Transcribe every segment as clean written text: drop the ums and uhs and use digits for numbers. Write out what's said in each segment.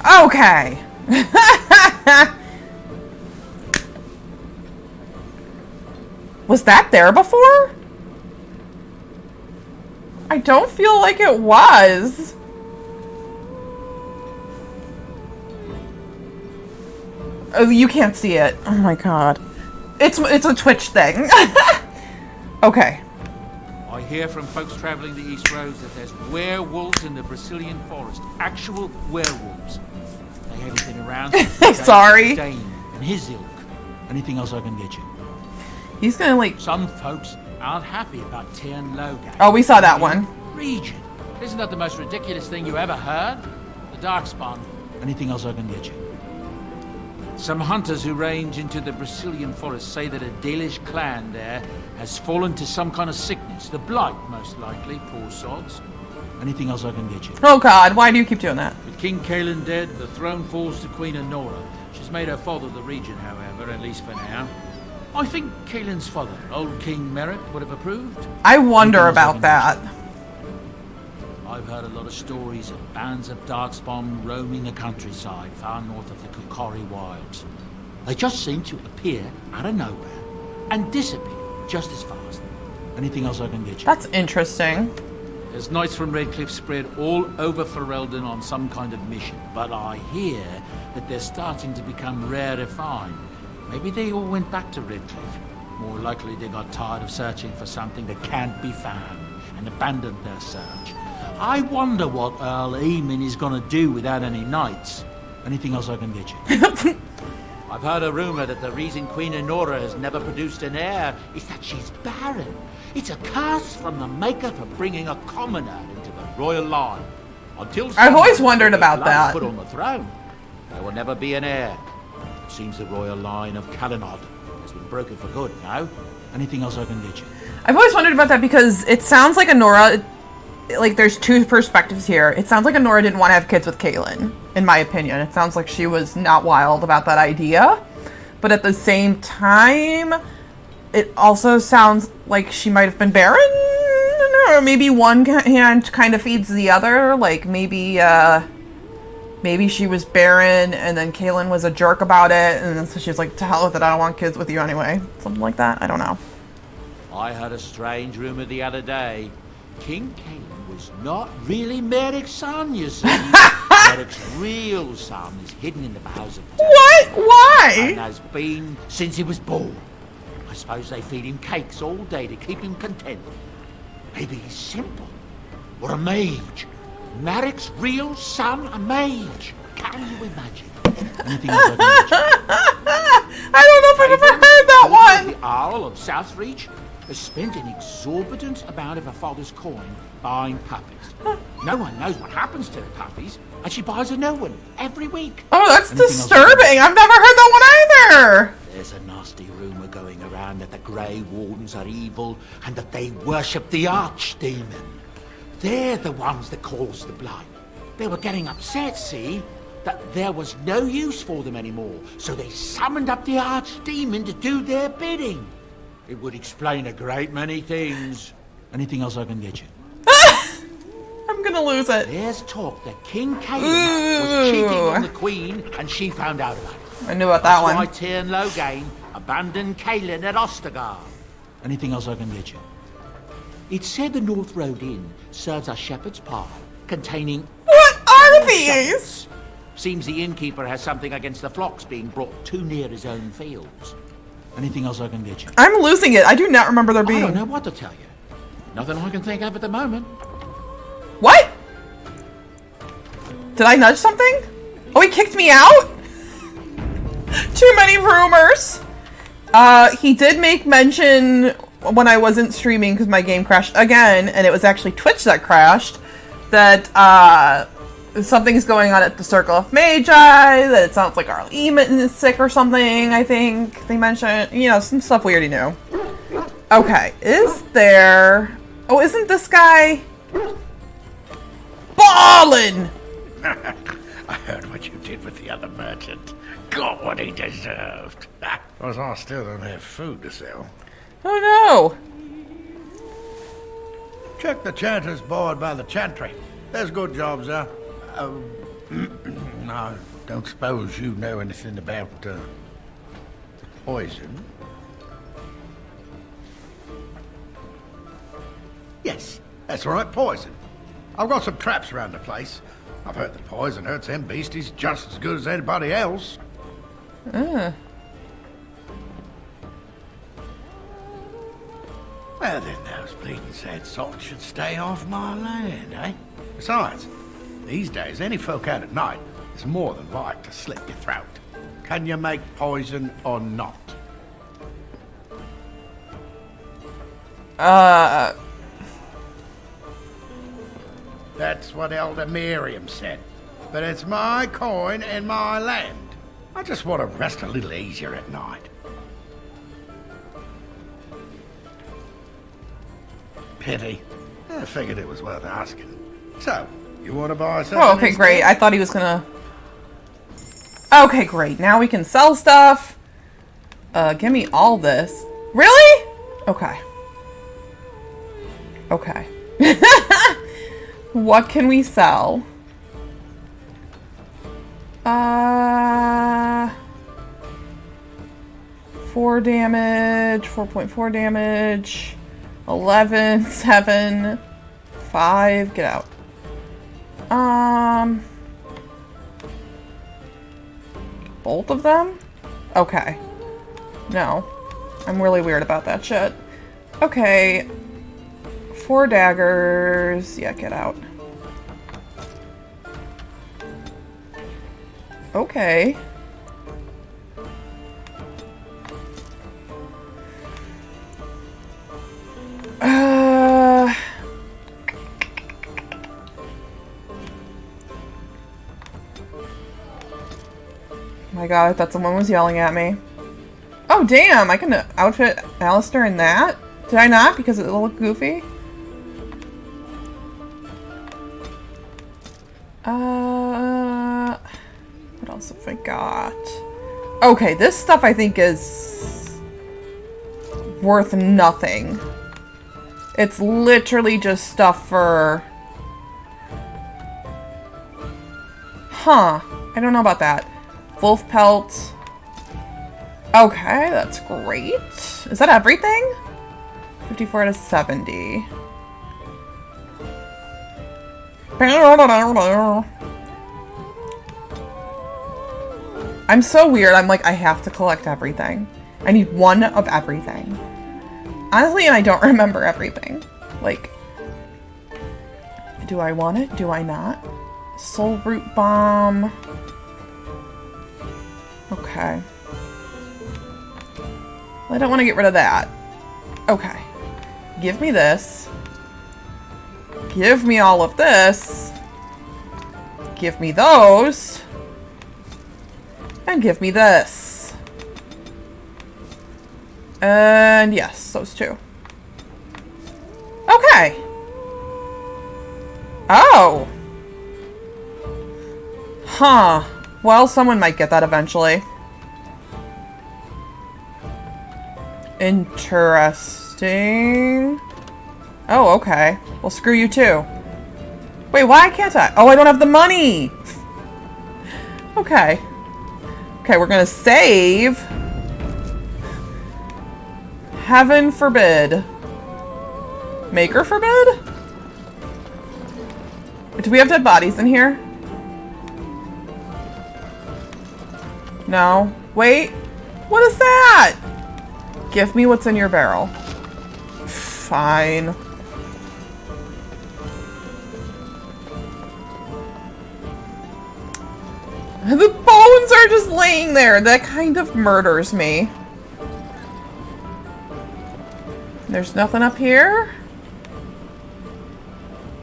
Okay. Was that there before? I don't feel like it was. Oh, you can't see it. Oh my god. It's a Twitch thing. Okay. I hear from folks traveling the East Roads that there's werewolves in the Brazilian forest. Actual werewolves. They haven't been around since Sorry. Dane and his ilk. Anything else I can get you? He's gonna like... Some folks aren't happy about tearing Logan. Oh, we saw that one. Region. Isn't that the most ridiculous thing you ever heard? The Darkspawn. Anything else I can get you? Some hunters who range into the Brazilian forest say that a Dalish clan there has fallen to some kind of sickness. The Blight, most likely, poor sods. Anything else I can get you? Oh god, why do you keep doing that? With King Kaelin dead, the throne falls to Queen Honora. She's made her father the regent, however, at least for now. I think Kaelin's father, old King Merrick, would have approved. I wonder about that. I've heard a lot of stories of bands of Darkspawn roaming the countryside far north of the Kukari wilds. They just seem to appear out of nowhere and disappear just as fast. Anything else I can get you? That's interesting. There's knights from Redcliffe spread all over Ferelden on some kind of mission, but I hear that they're starting to become rare to find. Maybe they all went back to Redcliffe. More likely they got tired of searching for something that can't be found and abandoned their search. I wonder what Earl Eamon is gonna do without any knights. Anything else I can get you? I've heard a rumor that the reason Queen Honora has never produced an heir is that she's barren. It's a curse from the Maker for bringing a commoner into the royal line. Until I've always wondered about that. Put on the throne, there will never be an heir. It seems the royal line of Calenod has been broken for good now. Anything else I can get you? I've always wondered about that because it sounds like Honora, like there's two perspectives here. It sounds like Honora didn't want to have kids with Kaelin, in my opinion. It sounds like she was not wild about that idea. But at the same time, it also sounds like she might have been barren. Or maybe one hand kind of feeds the other. Like maybe she was barren and then Kaelin was a jerk about it. And then so she's like, to hell with it, I don't want kids with you anyway. Something like that. I don't know. I heard a strange rumor the other day. King Kaelin was not really Merrick's son, you see. Merrick's real son is hidden in the bowels of the What? Why? and has been since he was born. I suppose they feed him cakes all day to keep him content. Maybe he's simple. Or a mage. Merrick's real son, a mage. Can you imagine? Anything else I can mention? I don't know if I've ever heard that one. The Owl of Southreach has spent an exorbitant amount of her father's coin buying puppies. No one knows what happens to the puppies, and she buys a new one every week. Oh, that's disturbing. I've never heard that one either. There's a nasty rumour going around that the Grey Wardens are evil and that they worship the Archdemon. They're the ones that caused the blight. They were getting upset, see, that there was no use for them anymore, so they summoned up the Archdemon to do their bidding. It would explain a great many things. Anything else I can get you? I'm gonna lose it. There's talk that King Kaelin was cheating on the Queen and she found out about it. I knew about that one. That's why Tyrn Logain abandoned Kaelin at Ostergard. Anything else I can get you? It's said the North Road Inn serves a shepherd's pie containing... What are these? Seems the innkeeper has something against the flocks being brought too near his own fields. Anything else I can get you? I'm losing it. I do not remember there being... I don't know what to tell you. Nothing I can think of at the moment. What? Did I nudge something? Oh, he kicked me out? Too many rumors. He did make mention when I wasn't streaming because my game crashed again, and it was actually Twitch that crashed, that something's going on at the Circle of Magi, that it sounds like Earl Eamon is sick or something, I think they mentioned. You know, some stuff we already knew. Okay, is there... Oh, isn't this guy... Ballin'! I heard what you did with the other merchant. Got what he deserved. Because I still don't have food to sell. Oh no! Check the chanter's board by the chantry. There's good jobs there. I don't suppose you know anything about, poison? Yes, that's right, poison. I've got some traps around the place. I've heard that poison hurts them beasties just as good as anybody else. Well, then those bleeding sad salts should stay off my land, eh? Besides, these days, any folk out at night is more than like to slit your throat. Can you make poison or not? That's what Elder Miriam said. But it's my coin and my land. I just want to rest a little easier at night. Pity. I figured it was worth asking. So, you want to buy something? Oh, okay, instead? great. I thought he was gonna... Okay, great. Now we can sell stuff. Give me all this. Really? Okay. Okay. What can we sell? 4 damage, 4.4 damage, 11, 7, 5, get out. Both of them? Okay. No. I'm really weird about that shit. Okay. 4 daggers. Yeah, get out. Okay. My god, I thought someone was yelling at me. Oh, damn! I can outfit Alistair in that? Did I not? Because it looked goofy? What else have I got? Okay, this stuff I think is worth nothing. It's literally just stuff for... Huh. I don't know about that. Wolf pelt. Okay, that's great. Is that everything? 54 out of 70. I'm so weird. I'm like, I have to collect everything. I need one of everything. Honestly, and I don't remember everything. Like, do I want it? Do I not? Soul Root Bomb. Okay. Well, I don't want to get rid of that. Okay. Give me this. Give me all of this. Give me those. And give me this. And yes, those two. Okay. Oh. Huh. Well, someone might get that eventually. Interesting. Oh, okay. Well, screw you too. Wait, why can't I? Oh, I don't have the money! Okay. Okay, we're gonna save. Heaven forbid. Maker forbid? Do we have dead bodies in here? No. Wait. What is that? Give me what's in your barrel. Fine. The bones are just laying there. That kind of murders me. There's nothing up here?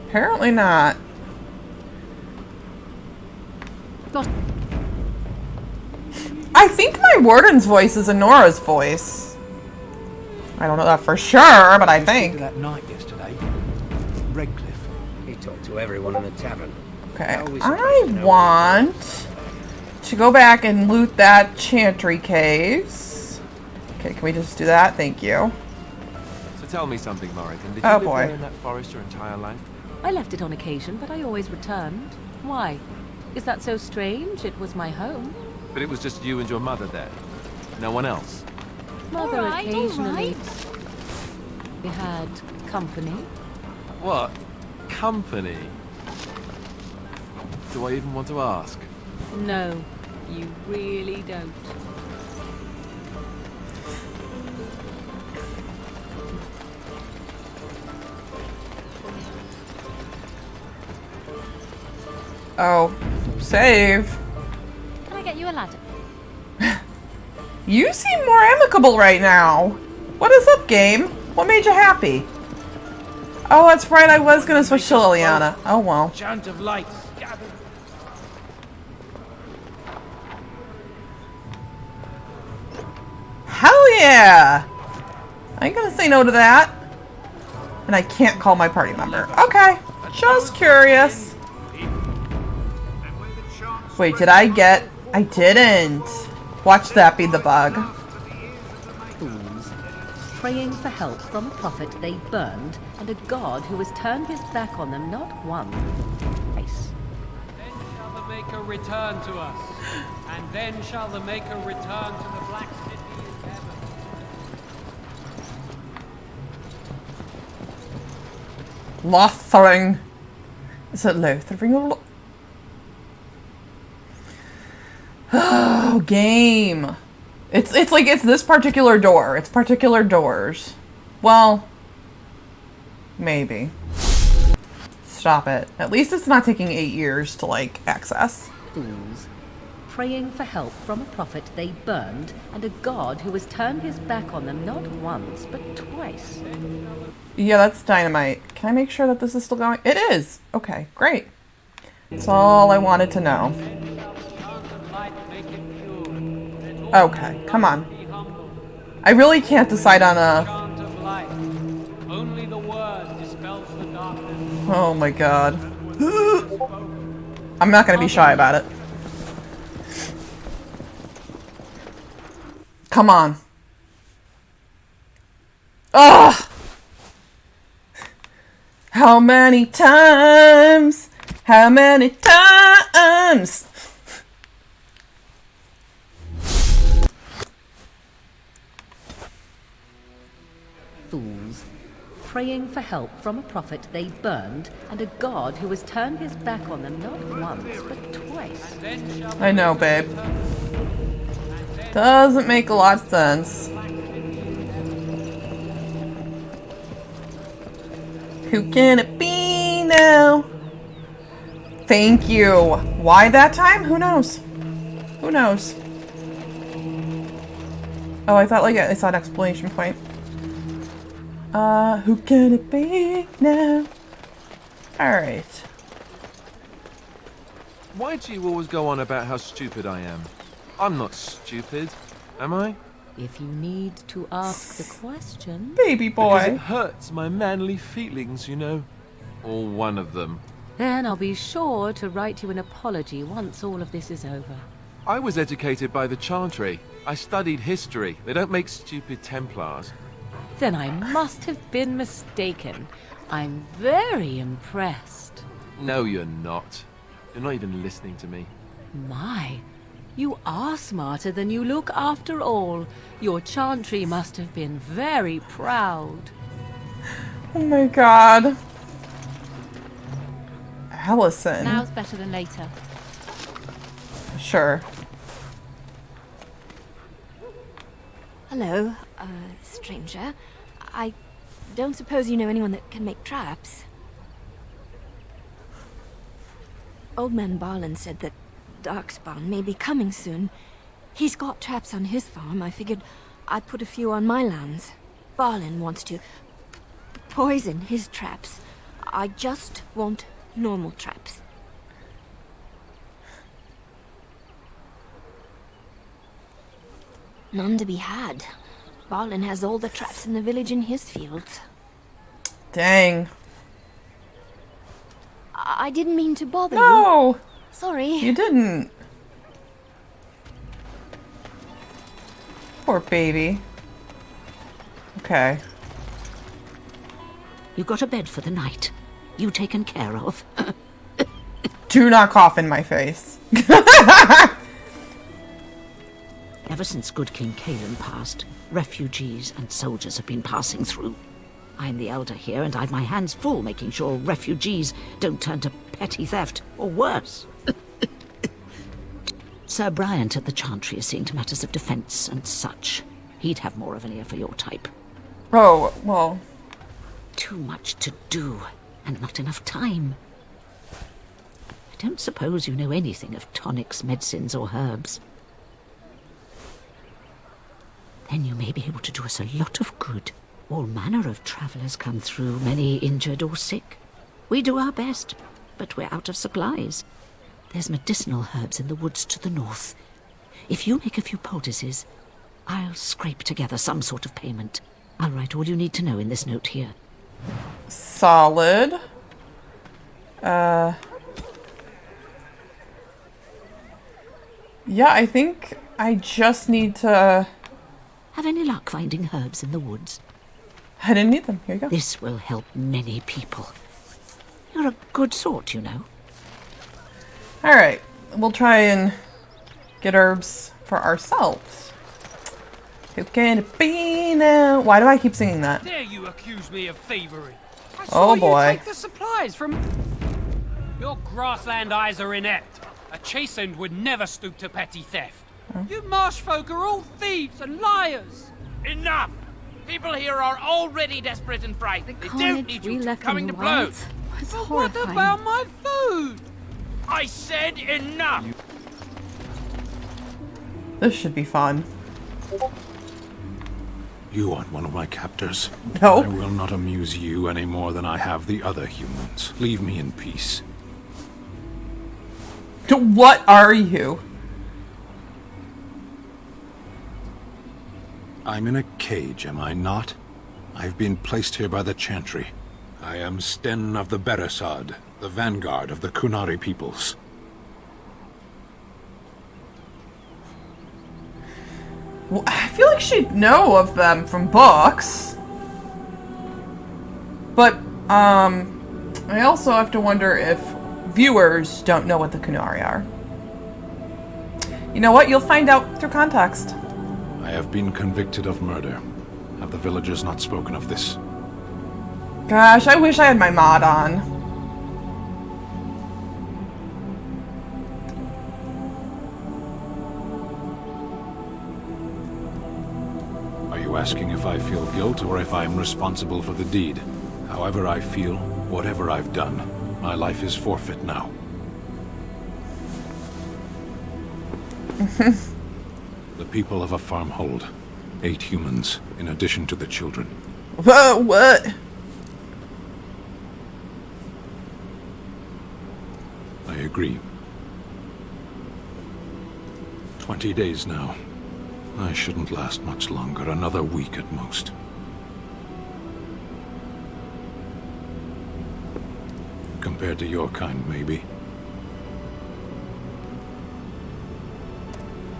Apparently not. I think my warden's voice is Nora's voice. I don't know that for sure, but I think. That night yesterday, Redcliffe. He talked to everyone in the tavern. Okay, I want to go back and loot that chantry caves. Okay, can we just do that? Thank you. So tell me something, Morrigan. Did you Oh, live boy. there in that forest your entire life? I left it on occasion, but I always returned. Why? Is that so strange? It was my home. But it was just you and your mother there. No one else. Mother All right, occasionally. We had company. What? Company? Do I even want to ask? No, you really don't. Oh, save. Can I get you a ladder? You seem more amicable right now. What is up, game? What made you happy? Oh, that's right. I was gonna switch to Liliana. Oh well. Chant of lights. Hell yeah! I ain't gonna say no to that. And I can't call my party member. Okay. Just curious. Wait, did I get... I didn't. Watch that be the bug. Fools, praying for help from a prophet they burned, and a god who has turned his back on them not once, twice. Then shall the Maker return to us, and then shall the Maker return to the Black City in heaven. Lothering. Is it Lothering or Oh, game. It's like it's this particular door. It's particular doors. Well, maybe. Stop it. At least it's not taking 8 years to like access. Fools, praying for help from a prophet they burned, and a god who has turned his back on them not once but twice. Yeah, that's dynamite. Can I make sure that this is still going? It is. Okay, great. That's all I wanted to know. Okay, come on. I really can't decide on a... Only the word dispels the darkness. Oh my god. I'm not gonna be shy about it. Come on. Ugh! How many times? How many times? Fools, praying for help from a prophet they burned, and a god who has turned his back on them not once but twice. I know, babe. Doesn't make a lot of sense. Who can it be now? Thank you. Why that time? Who knows? Who knows? Oh, I thought like I saw an exclamation point. Who can it be now? Alright. Why do you always go on about how stupid I am? I'm not stupid, am I? If you need to ask the question, Baby Because it boy. hurts my manly feelings, you know. Or one of them. then I'll be sure to write you an apology once all of this is over. I was educated by the Chantry. I studied history. They don't make stupid Templars. Then I must have been mistaken. I'm very impressed. No, you're not. You're not even listening to me. My, you are smarter than you look after all. Your Chantry must have been very proud. Oh my god. Allison. Now's better than later. Sure. Hello, stranger. I don't suppose you know anyone that can make traps? Old man Barlin said that Darkspawn may be coming soon. He's got traps on his farm. I figured I'd put a few on my lands. Barlin wants to poison his traps. I just want normal traps. None to be had. Barlin has all the traps in the village in his fields. Dang. I didn't mean to bother you. No! Sorry. You didn't. Poor baby. Okay. You got a bed for the night. You taken care of. Do not cough in my face. Ever since good King Caelan passed, refugees and soldiers have been passing through. I'm the elder here, and I've my hands full making sure refugees don't turn to petty theft, or worse. Sir Bryant at the Chantry is seeing to matters of defence and such. He'd have more of an ear for your type. Oh, well. Too much to do, and not enough time. I don't suppose you know anything of tonics, medicines, or herbs. Then you may be able to do us a lot of good. All manner of travellers come through, many injured or sick. We do our best, but we're out of supplies. There's medicinal herbs in the woods to the north. If you make a few poultices, I'll scrape together some sort of payment. I'll write all you need to know in this note here. Solid. Yeah, I think I just need to... Have any luck finding herbs in the woods? I didn't need them. Here you go. This will help many people. You're a good sort, you know. Alright. We'll try and get herbs for ourselves. Who can it be now? Why do I keep singing that? Dare you accuse me of thievery? I Oh saw boy. you take the supplies from... Your grassland eyes are inept. A chastened would never stoop to petty theft. You marsh folk are all thieves and liars. Enough! People here are already desperate and frightened. They don't need you coming to blows. But what about my food? I said enough! This should be fun. You aren't one of my captors. No. I will not amuse you any more than I have the other humans. Leave me in peace. What are you? I'm in a cage, am I not? I've been placed here by the Chantry. I am Sten of the Beresad, the vanguard of the Kunari peoples. Well, I feel like she'd know of them from books. But, I also have to wonder if viewers don't know what the Kunari are. You know what? You'll find out through context. I have been convicted of murder. Have the villagers not spoken of this? Gosh, I wish I had my mod on. Are you asking if I feel guilt or if I am responsible for the deed? However I feel, whatever I've done, my life is forfeit now. The people of a farmhold. 8 humans, in addition to the children. Whoa, what? I agree. 20 days now. I shouldn't last much longer, another week at most. Compared to your kind, maybe.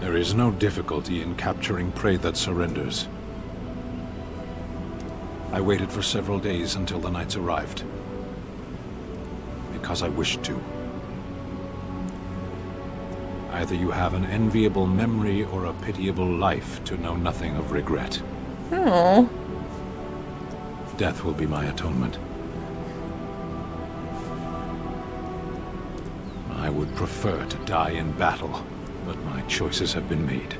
There is no difficulty in capturing prey that surrenders. I waited for several days until the knights arrived. Because I wished to. Either you have an enviable memory or a pitiable life to know nothing of regret. Oh. Death will be my atonement. I would prefer to die in battle, but my choices have been made.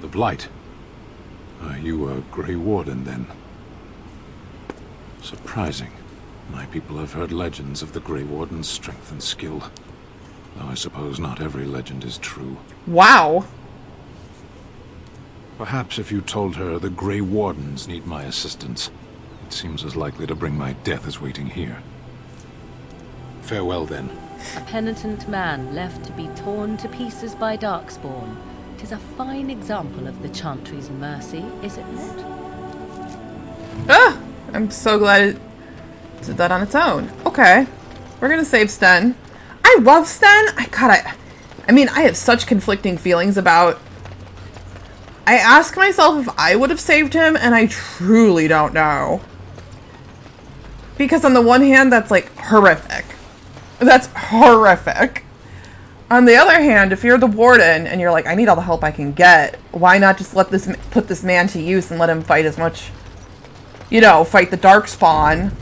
The Blight. Are you a Grey Warden, then? Surprising. My people have heard legends of the Grey Warden's strength and skill. Though I suppose not every legend is true. Wow. Perhaps if you told her the Grey Wardens need my assistance, it seems as likely to bring my death as waiting here. Farewell, then. A penitent man left to be torn to pieces by Darkspawn. 'Tis a fine example of the Chantry's mercy, is it not? Ah! I'm so glad it did that on its own. Okay. We're gonna save Sten. I love Sten! I mean, I have such conflicting feelings about I ask myself if I would have saved him, and I truly don't know. Because on the one hand, that's like horrific. That's horrific. On the other hand, if you're the warden and you're like, I need all the help I can get, why not just put this man to use and let him fight as much, fight the Darkspawn,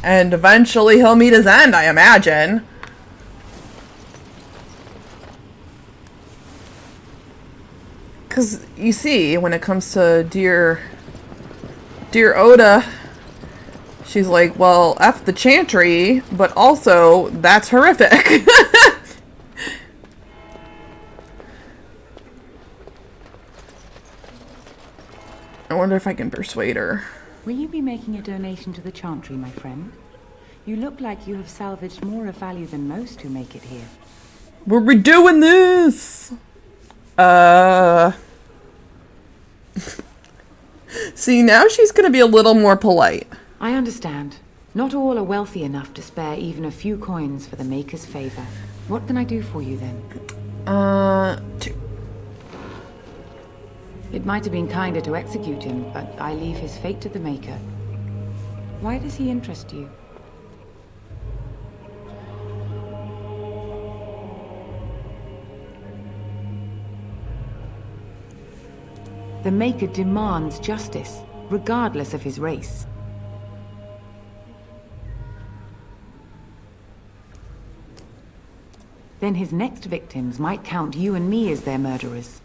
and eventually he'll meet his end, I imagine. Because you see, when it comes to dear Oda, she's like, well, F the Chantry, but also that's horrific. I wonder if I can persuade her. Will you be making a donation to the Chantry, my friend? You look like you have salvaged more of value than most who make it here. Were we doing this? See, now she's gonna be a little more polite. I understand. Not all are wealthy enough to spare even a few coins for the Maker's favor. What can I do for you then? 2. It might have been kinder to execute him, but I leave his fate to the Maker. Why does he interest you? The Maker demands justice, regardless of his race. Then his next victims might count you and me as their murderers.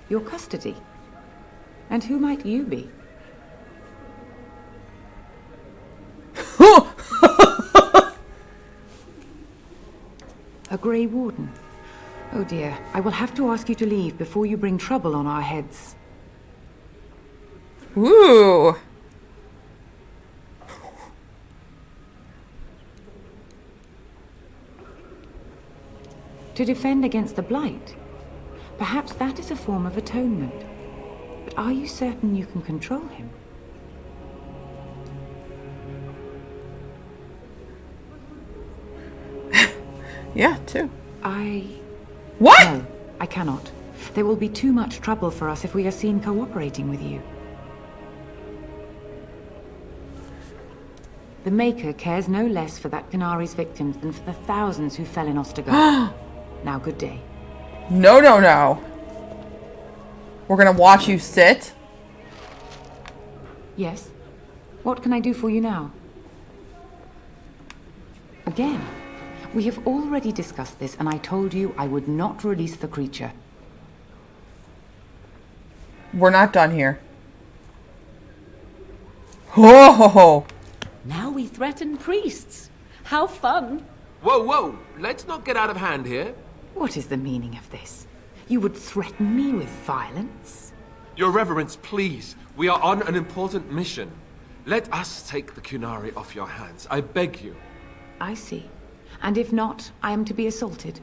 Your custody. And who might you be? A Grey Warden. Oh dear, I will have to ask you to leave before you bring trouble on our heads. Ooh. To defend against the Blight. Perhaps that is a form of atonement. But are you certain you can control him? Yeah, 2. What? No, I cannot. There will be too much trouble for us if we are seen cooperating with you. The Maker cares no less for that Canari's victims than for the thousands who fell in Ostagar. Now, good day. No, no, no. We're gonna watch you sit? Yes? What can I do for you now? Again, we have already discussed this, and I told you I would not release the creature. We're not done here. Ho ho ho! Now we threaten priests. How fun! Whoa, whoa! Let's not get out of hand here. What is the meaning of this? You would threaten me with violence? Your Reverence, please. We are on an important mission. Let us take the Kunari off your hands. I beg you. I see. And if not, I am to be assaulted.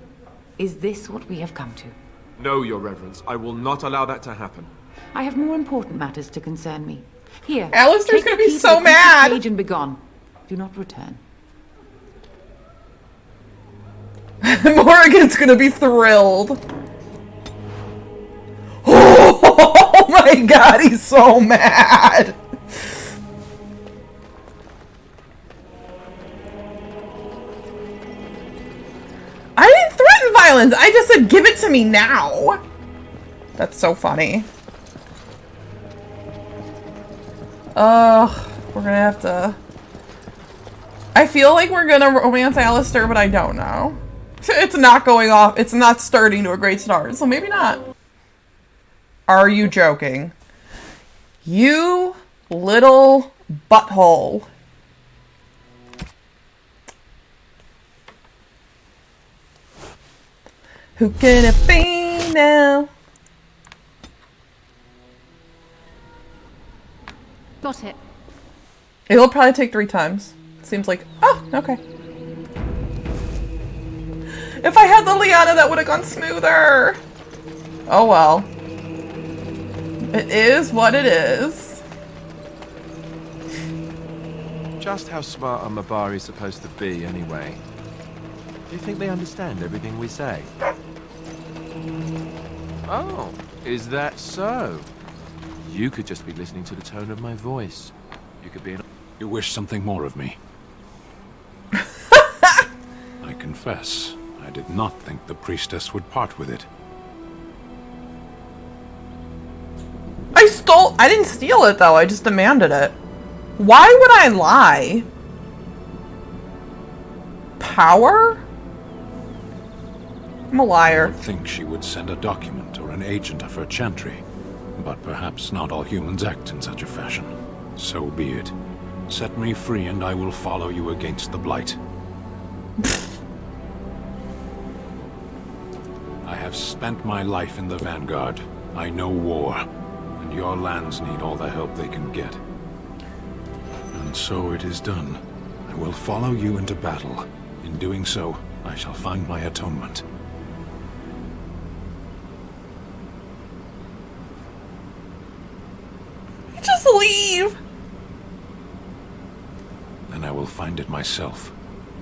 Is this what we have come to? No, Your Reverence. I will not allow that to happen. I have more important matters to concern me. Here, Alistair's take gonna the be key so to the mad. cage and begone. Do not return. Morrigan's gonna be thrilled. Oh my god, he's so mad. I didn't threaten violence. I just said, give it to me now. That's so funny. Ugh, we're gonna have to... I feel like we're gonna romance Alistair, but I don't know. It's not going off. It's not starting to a great start, so maybe not. Are you joking? You little butthole. Who can it be now? Got it. It'll probably take 3 times. Seems like... Oh, okay. If I had the Liana, that would have gone smoother. Oh well. It is what it is. Just how smart are Mabari supposed to be, anyway? Do you think they understand everything we say? Oh, is that so? You could just be listening to the tone of my voice. You could be an... You wish something more of me? I confess, I did not think the priestess would part with it. I didn't steal it though, I just demanded it. Why would I lie? Power? I'm a liar. I would think she would send a document or an agent of her chantry. But perhaps not all humans act in such a fashion. So be it. Set me free and I will follow you against the Blight. I have spent my life in the Vanguard. I know war. And your lands need all the help they can get. And so it is done. I will follow you into battle. In doing so, I shall find my atonement. Just leave! And I will find it myself.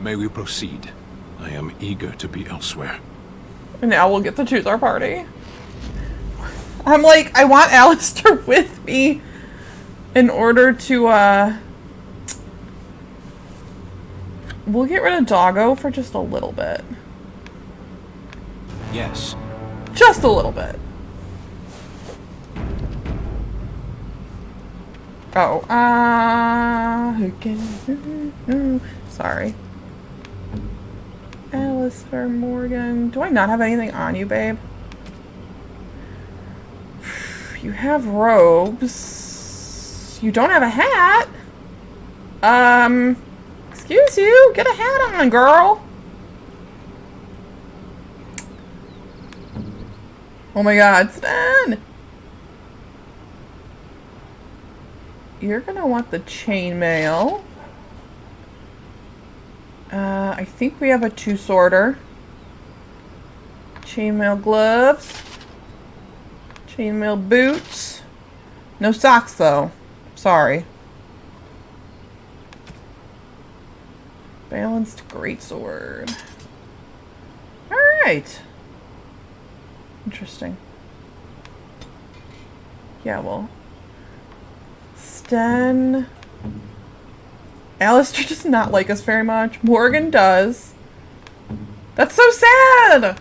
May we proceed? I am eager to be elsewhere. And now we'll get to choose our party. I'm like, I want Alistair with me in order to, we'll get rid of Doggo for just a little bit. Yes. Just a little bit. Oh, who can... Sorry. Alistair Morgan. Do I not have anything on you, babe? You have robes. You don't have a hat. Excuse you. Get a hat on, girl. Oh my god, Sven. You're gonna want the chainmail. I think we have a two-sworder. Chainmail gloves. Chainmail boots. No socks, though. Sorry. Balanced greatsword. Alright. Interesting. Yeah, well. Sten. Alistair does not like us very much. Morgan does. That's so sad!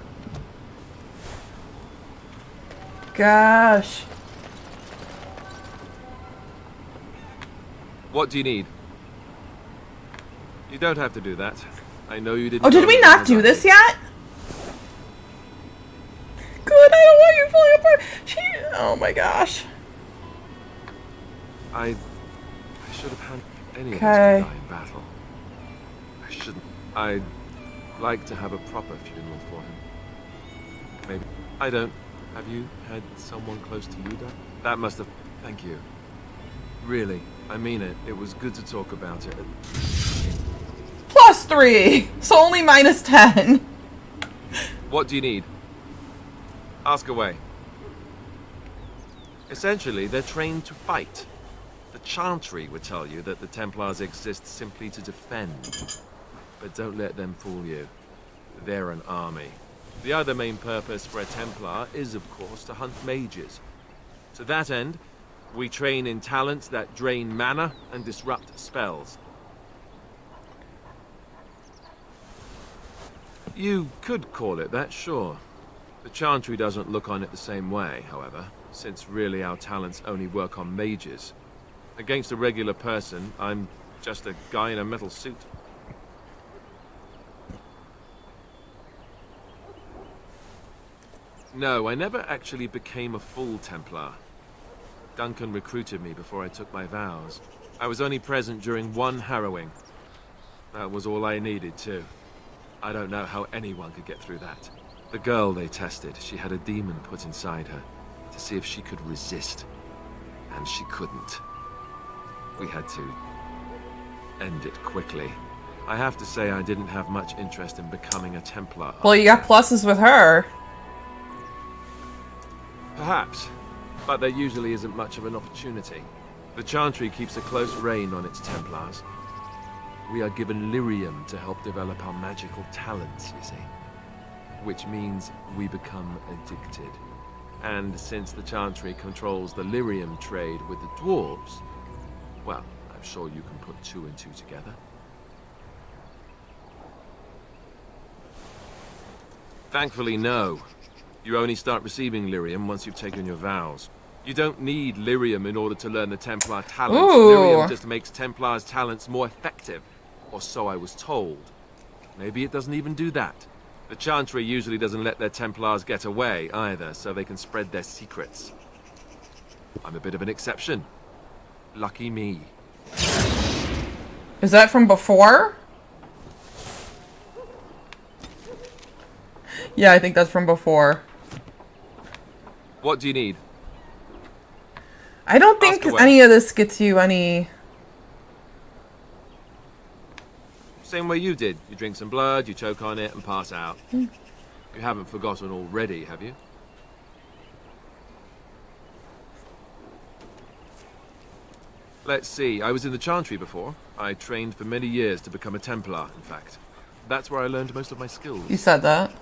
Gosh. What do you need? You don't have to do that. I know you didn't... Oh, did we not do this yet? Good, I don't want you falling apart. Oh my gosh. I should have had any of us Okay. die in battle. I shouldn't. I'd like to have a proper funeral for him. Maybe. I don't. Have you had someone close to you die? That must have... Thank you. Really, I mean it. It was good to talk about it. +3! So only -10. What do you need? Ask away. Essentially, they're trained to fight. The Chantry would tell you that the Templars exist simply to defend. But don't let them fool you. They're an army. The other main purpose for a Templar is, of course, to hunt mages. To that end, we train in talents that drain mana and disrupt spells. You could call it that, sure. The Chantry doesn't look on it the same way, however, since really our talents only work on mages. Against a regular person, I'm just a guy in a metal suit. No, I never actually became a full Templar. Duncan recruited me before I took my vows. I was only present during one harrowing. That was all I needed, too. I don't know how anyone could get through that. The girl they tested, she had a demon put inside her to see if she could resist. And she couldn't. We had to end it quickly. I have to say I didn't have much interest in becoming a Templar. Well, you got pluses with her. Perhaps, but there usually isn't much of an opportunity. The Chantry keeps a close rein on its Templars. We are given lyrium to help develop our magical talents, you see. Which means we become addicted. And since the Chantry controls the lyrium trade with the dwarves, well, I'm sure you can put 2 and 2 together. Thankfully, no. You only start receiving lyrium once you've taken your vows. You don't need lyrium in order to learn the Templar talents. Ooh. Lyrium just makes Templar's talents more effective. Or so I was told. Maybe it doesn't even do that. The Chantry usually doesn't let their Templars get away either, so they can spread their secrets. I'm a bit of an exception. Lucky me. Is that from before? Yeah, I think that's from before. What do you need? I don't think any of this gets you any... Same way you did. You drink some blood, you choke on it, and pass out. You haven't forgotten already, have you? Let's see. I was in the Chantry before. I trained for many years to become a Templar, in fact. That's where I learned most of my skills. You said that.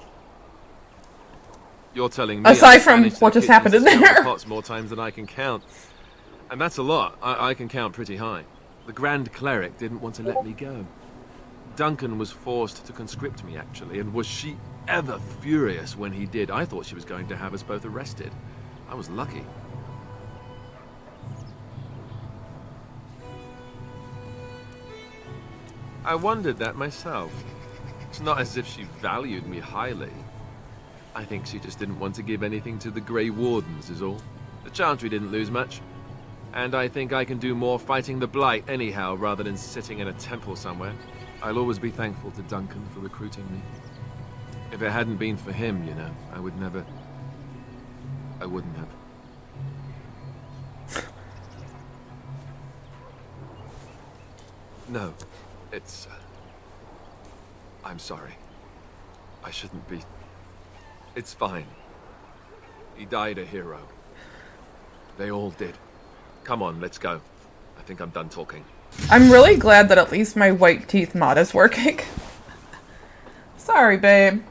You're telling me aside from what just happened in there. Pots more times than I can count. And that's a lot. I can count pretty high. The Grand Cleric didn't want to let me go. Duncan was forced to conscript me, actually, and was she ever furious when he did. I thought she was going to have us both arrested. I was lucky. I wondered that myself. It's not as if she valued me highly. I think she just didn't want to give anything to the Grey Wardens, is all. The Chantry didn't lose much. And I think I can do more fighting the Blight anyhow, rather than sitting in a temple somewhere. I'll always be thankful to Duncan for recruiting me. If it hadn't been for him, you know, I wouldn't have. No, it's... I'm sorry. I shouldn't be... It's fine. He died a hero. They all did. Come on, let's go. I think I'm done talking. I'm really glad that at least my white teeth mod is working. Sorry, babe.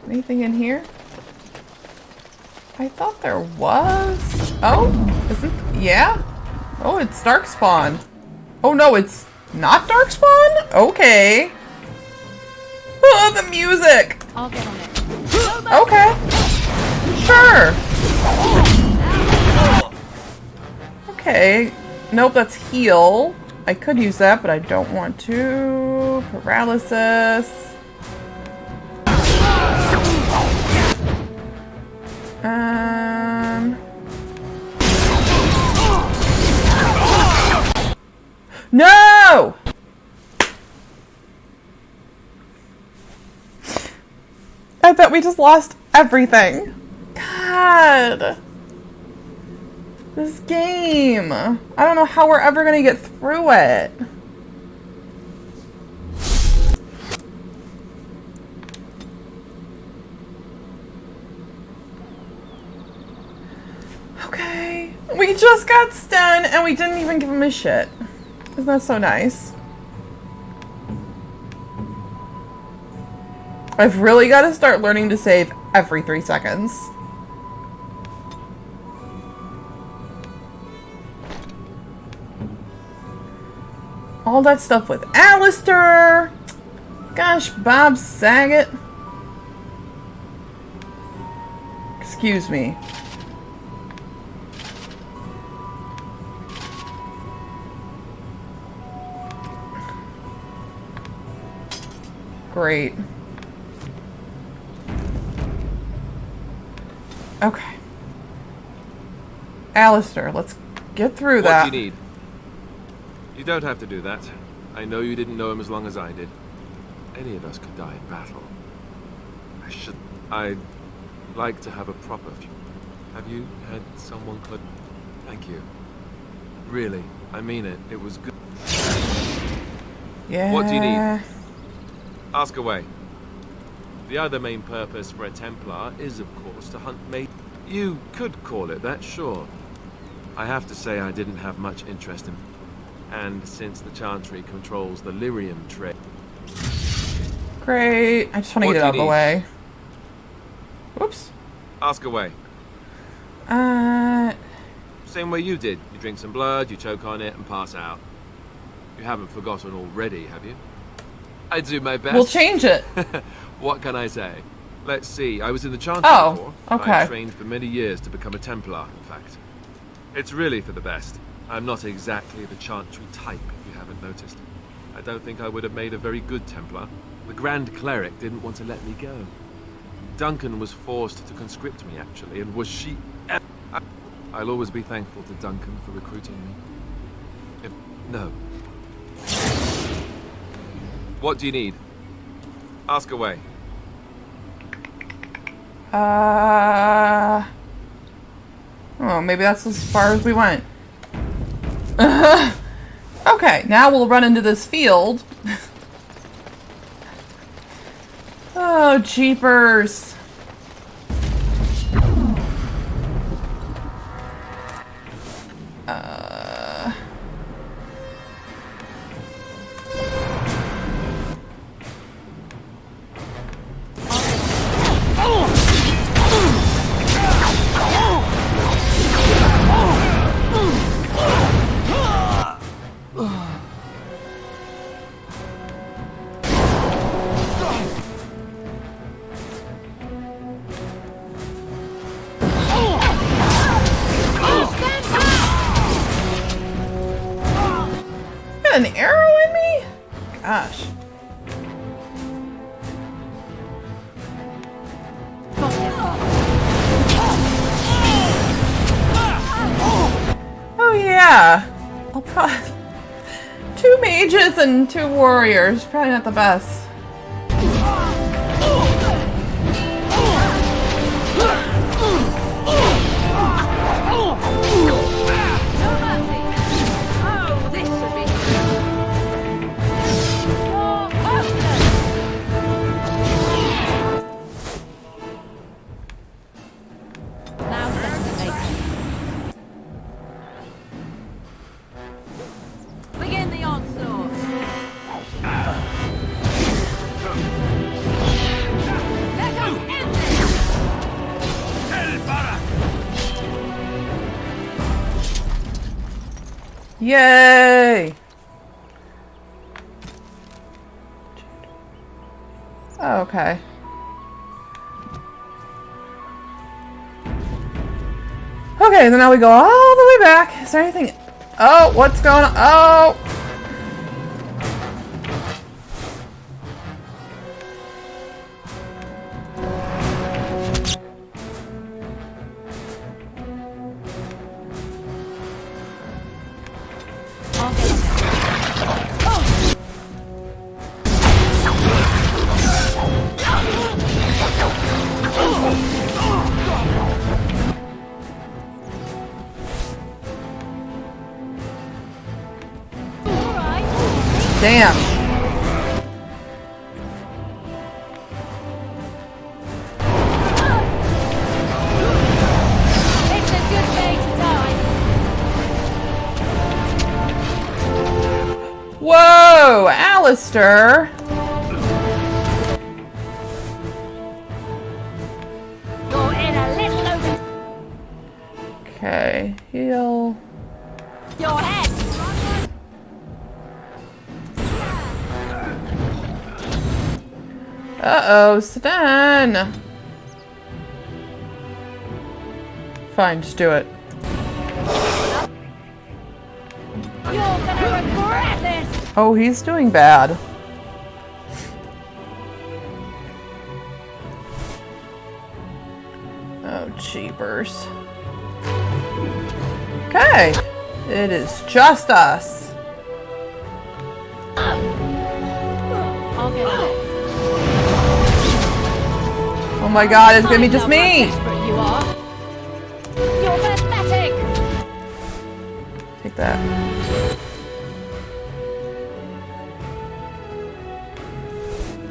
Anything in here? I thought there was. Oh, isn't... Yeah? Oh, it's Darkspawn. Oh no, it's not Darkspawn? Okay. Oh, the music! I'll get on it. Okay. Sure. Okay. Nope, that's heal. I could use that, but I don't want to. Paralysis. No! I bet we just lost everything. God. This game. I don't know how we're ever gonna get through it. Okay. We just got Sten and we didn't even give him a shit. Isn't that so nice? I've really got to start learning to save every 3 seconds. All that stuff with Alistair. Gosh, Bob Saget. Excuse me. Great. Okay. Alistair, let's get through that. What do you need? You don't have to do that. I know you didn't know him as long as I did. Any of us could die in battle. I'd like to have a proper view. Have you had someone clip? Thank you. Really, I mean it. It was good. Yeah. What do you need? Ask away. The other main purpose for a Templar is, of course, to hunt maidens. You could call it that, sure. I have to say I didn't have much interest in, and since the Chantry controls the lyrium trade. Great. I just want to get it out of the way. Whoops. Ask away. Same way you did. You drink some blood, you choke on it, and pass out. You haven't forgotten already, have you? I do my best. We'll change it. What can I say? Let's see. I was in the Chantry before. Okay. I trained for many years to become a Templar, in fact. It's really for the best. I'm not exactly the Chantry type, if you haven't noticed. I don't think I would have made a very good Templar. The Grand Cleric didn't want to let me go. Duncan was forced to conscript me, actually, and was she... I'll always be thankful to Duncan for recruiting me. No. What do you need? Ask away. Oh, maybe that's as far as we went. Okay, now we'll run into this field. Oh, jeepers. An arrow in me? Gosh. Oh yeah. I'll probably 2 mages and 2 warriors. Probably not the best. Begin the onslaught. Let us end this. Yay! Oh, okay. Okay, then now we go all the way back. Is there anything? Oh, what's going on? Oh! Damn. It's a good day to die. Whoa, Alistair. You're in a little over Okay, heal. your head. Uh-oh, Stan. Fine, just do it. You're gonna regret this. Oh, he's doing bad. Oh, jeepers. Okay. It is just us. I'll get it. Oh my god, it's gonna be just me! Desperate you are. You're pathetic. Take that.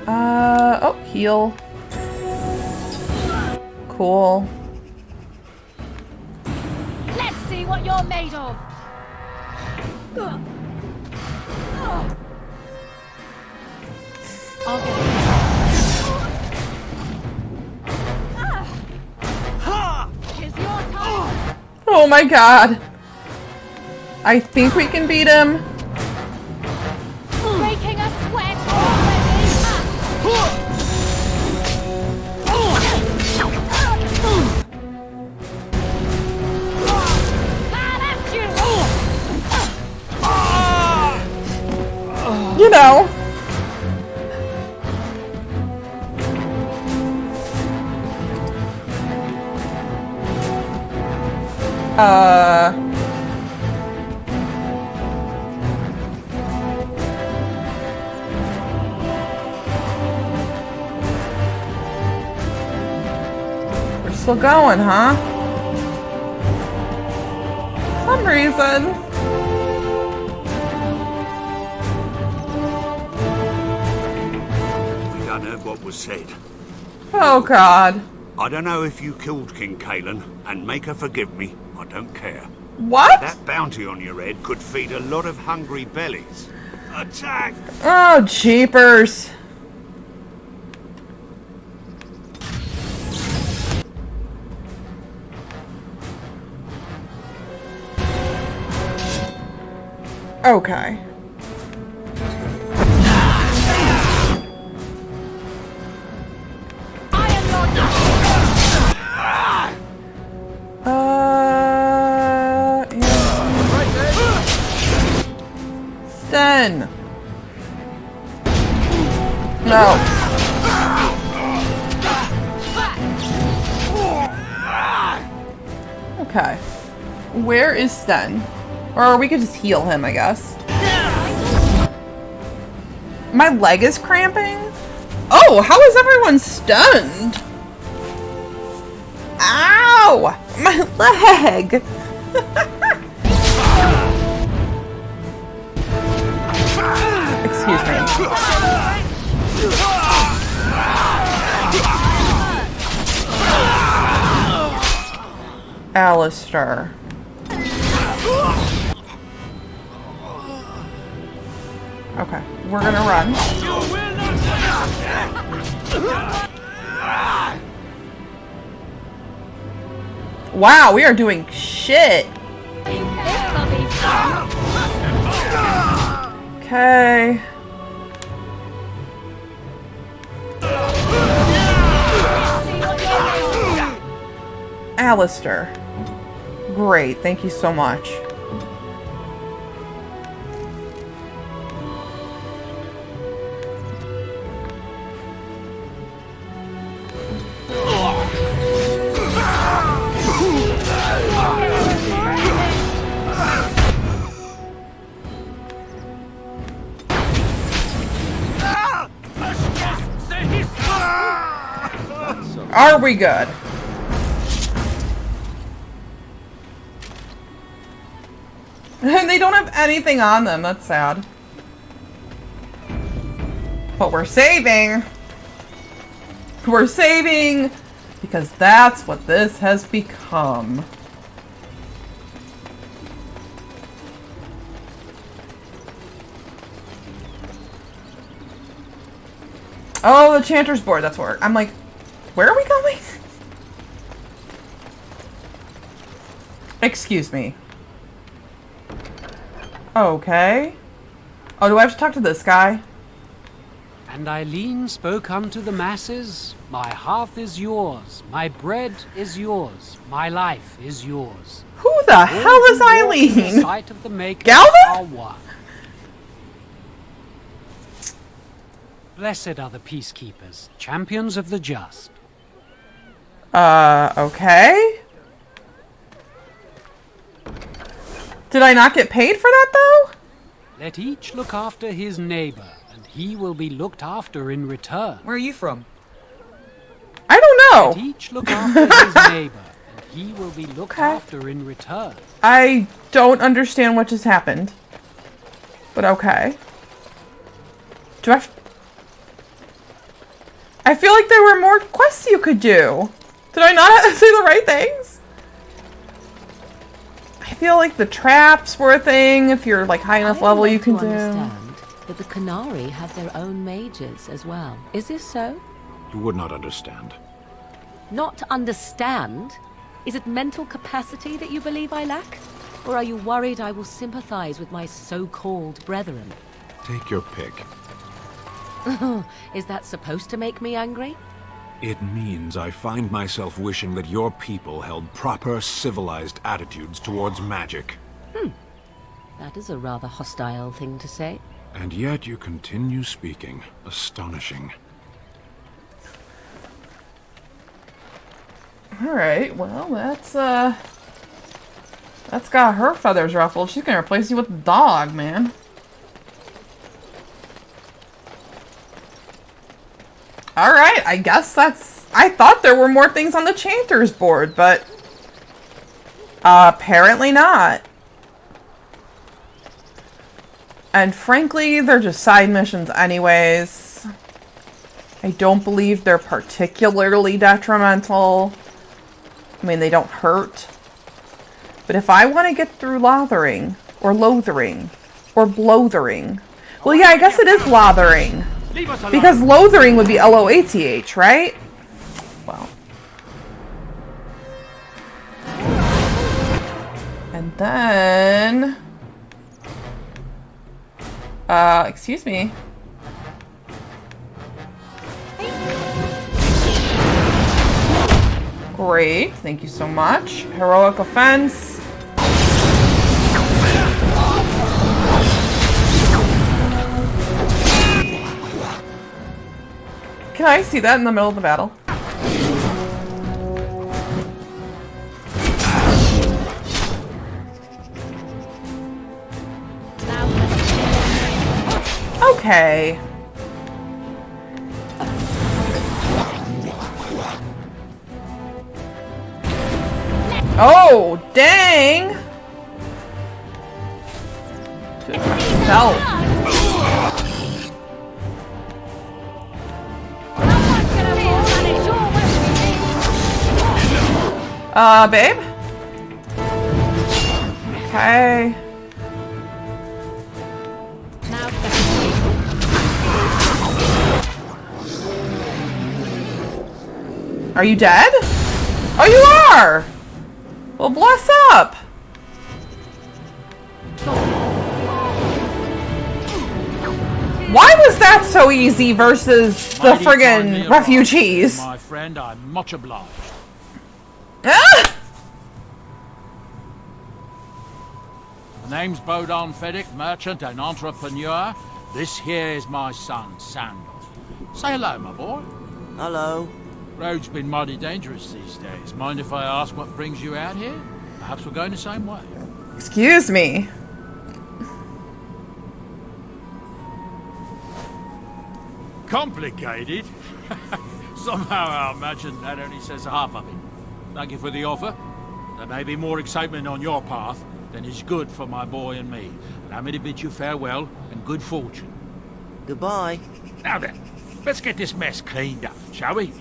Oh, heal. Cool. Let's see see what you're made of. I'll get it. It's your time. Oh my god. I think we can beat him. Breaking a sweat already. You know. We're still going, huh? For some reason. We done heard what was said. Oh god. I don't know if you killed King Kalen, and make her forgive me, I don't care. What? That bounty on your head could feed a lot of hungry bellies. Attack! Oh, jeepers. Okay. Sten. No. Okay. Where is Sten? Or we could just heal him, I guess. My leg is cramping? Oh, how is everyone stunned? Ow! My leg! Excuse me. Alistair. Okay, we're gonna run. Wow, we are doing shit. Okay. Alistair. Great, thank you so much. Are we good? They don't have anything on them. That's sad. But we're saving. We're saving because that's what this has become. Oh, the Chanter's board. That's where I'm like, where are we going? Excuse me. Okay. Oh, do I have to talk to this guy? And Eileen spoke unto the masses, my hearth is yours, my bread is yours, my life is yours. Who the hell is Eileen? The sight of the maker Galvin? are one. Blessed are the peacekeepers, champions of the just. Okay. Did I not get paid for that, though? Let each look after his neighbor, and he will be looked after in return. Where are you from? I don't know. Let each look after his neighbor, and he will be looked after in return. I don't understand what just happened. But okay. Do I feel like there were more quests you could do. Did I not say the right things? I feel like the traps were a thing. If you're like high enough level, you can do. Understand that the Canary have their own mages as well. Is this so? You would not understand. Not understand? Is it mental capacity that you believe I lack? Or are you worried I will sympathize with my so-called brethren? Take your pick. Is that supposed to make me angry? It means I find myself wishing that your people held proper, civilized attitudes towards magic. That is a rather hostile thing to say. And yet you continue speaking. Astonishing. Alright, well, that's got her feathers ruffled. She's gonna replace you with a dog, man. Alright, I guess that's... I thought there were more things on the Chanter's board, but... apparently not. And frankly, they're just side missions anyways. I don't believe they're particularly detrimental. I mean, they don't hurt. But if I want to get through Lothering, or Lothering, or Blothering... Well, yeah, I guess it is Lothering. Because Lothering would be L-O-A-T-H, right? Well. And then... excuse me. Great, thank you so much. Heroic offense. Can I see that in the middle of the battle? Okay. Oh, dang! Self. Babe? Okay. Are you dead? Oh, you are! Well, bless up! Why was that so easy versus the friggin' refugees? My friend, I'm much obliged. Ah! The name's Bodon Feddick, merchant and entrepreneur. This here is my son, Sandal. Say hello, my boy. Hello. Road's been mighty dangerous these days. Mind if I ask what brings you out here? Perhaps we're going the same way. Excuse me. Complicated? Somehow I imagine that only says half of it. Thank you for the offer. There may be more excitement on your path than is good for my boy and me. Allow me to bid you farewell and good fortune. Goodbye. Now then, let's get this mess cleaned up, shall we?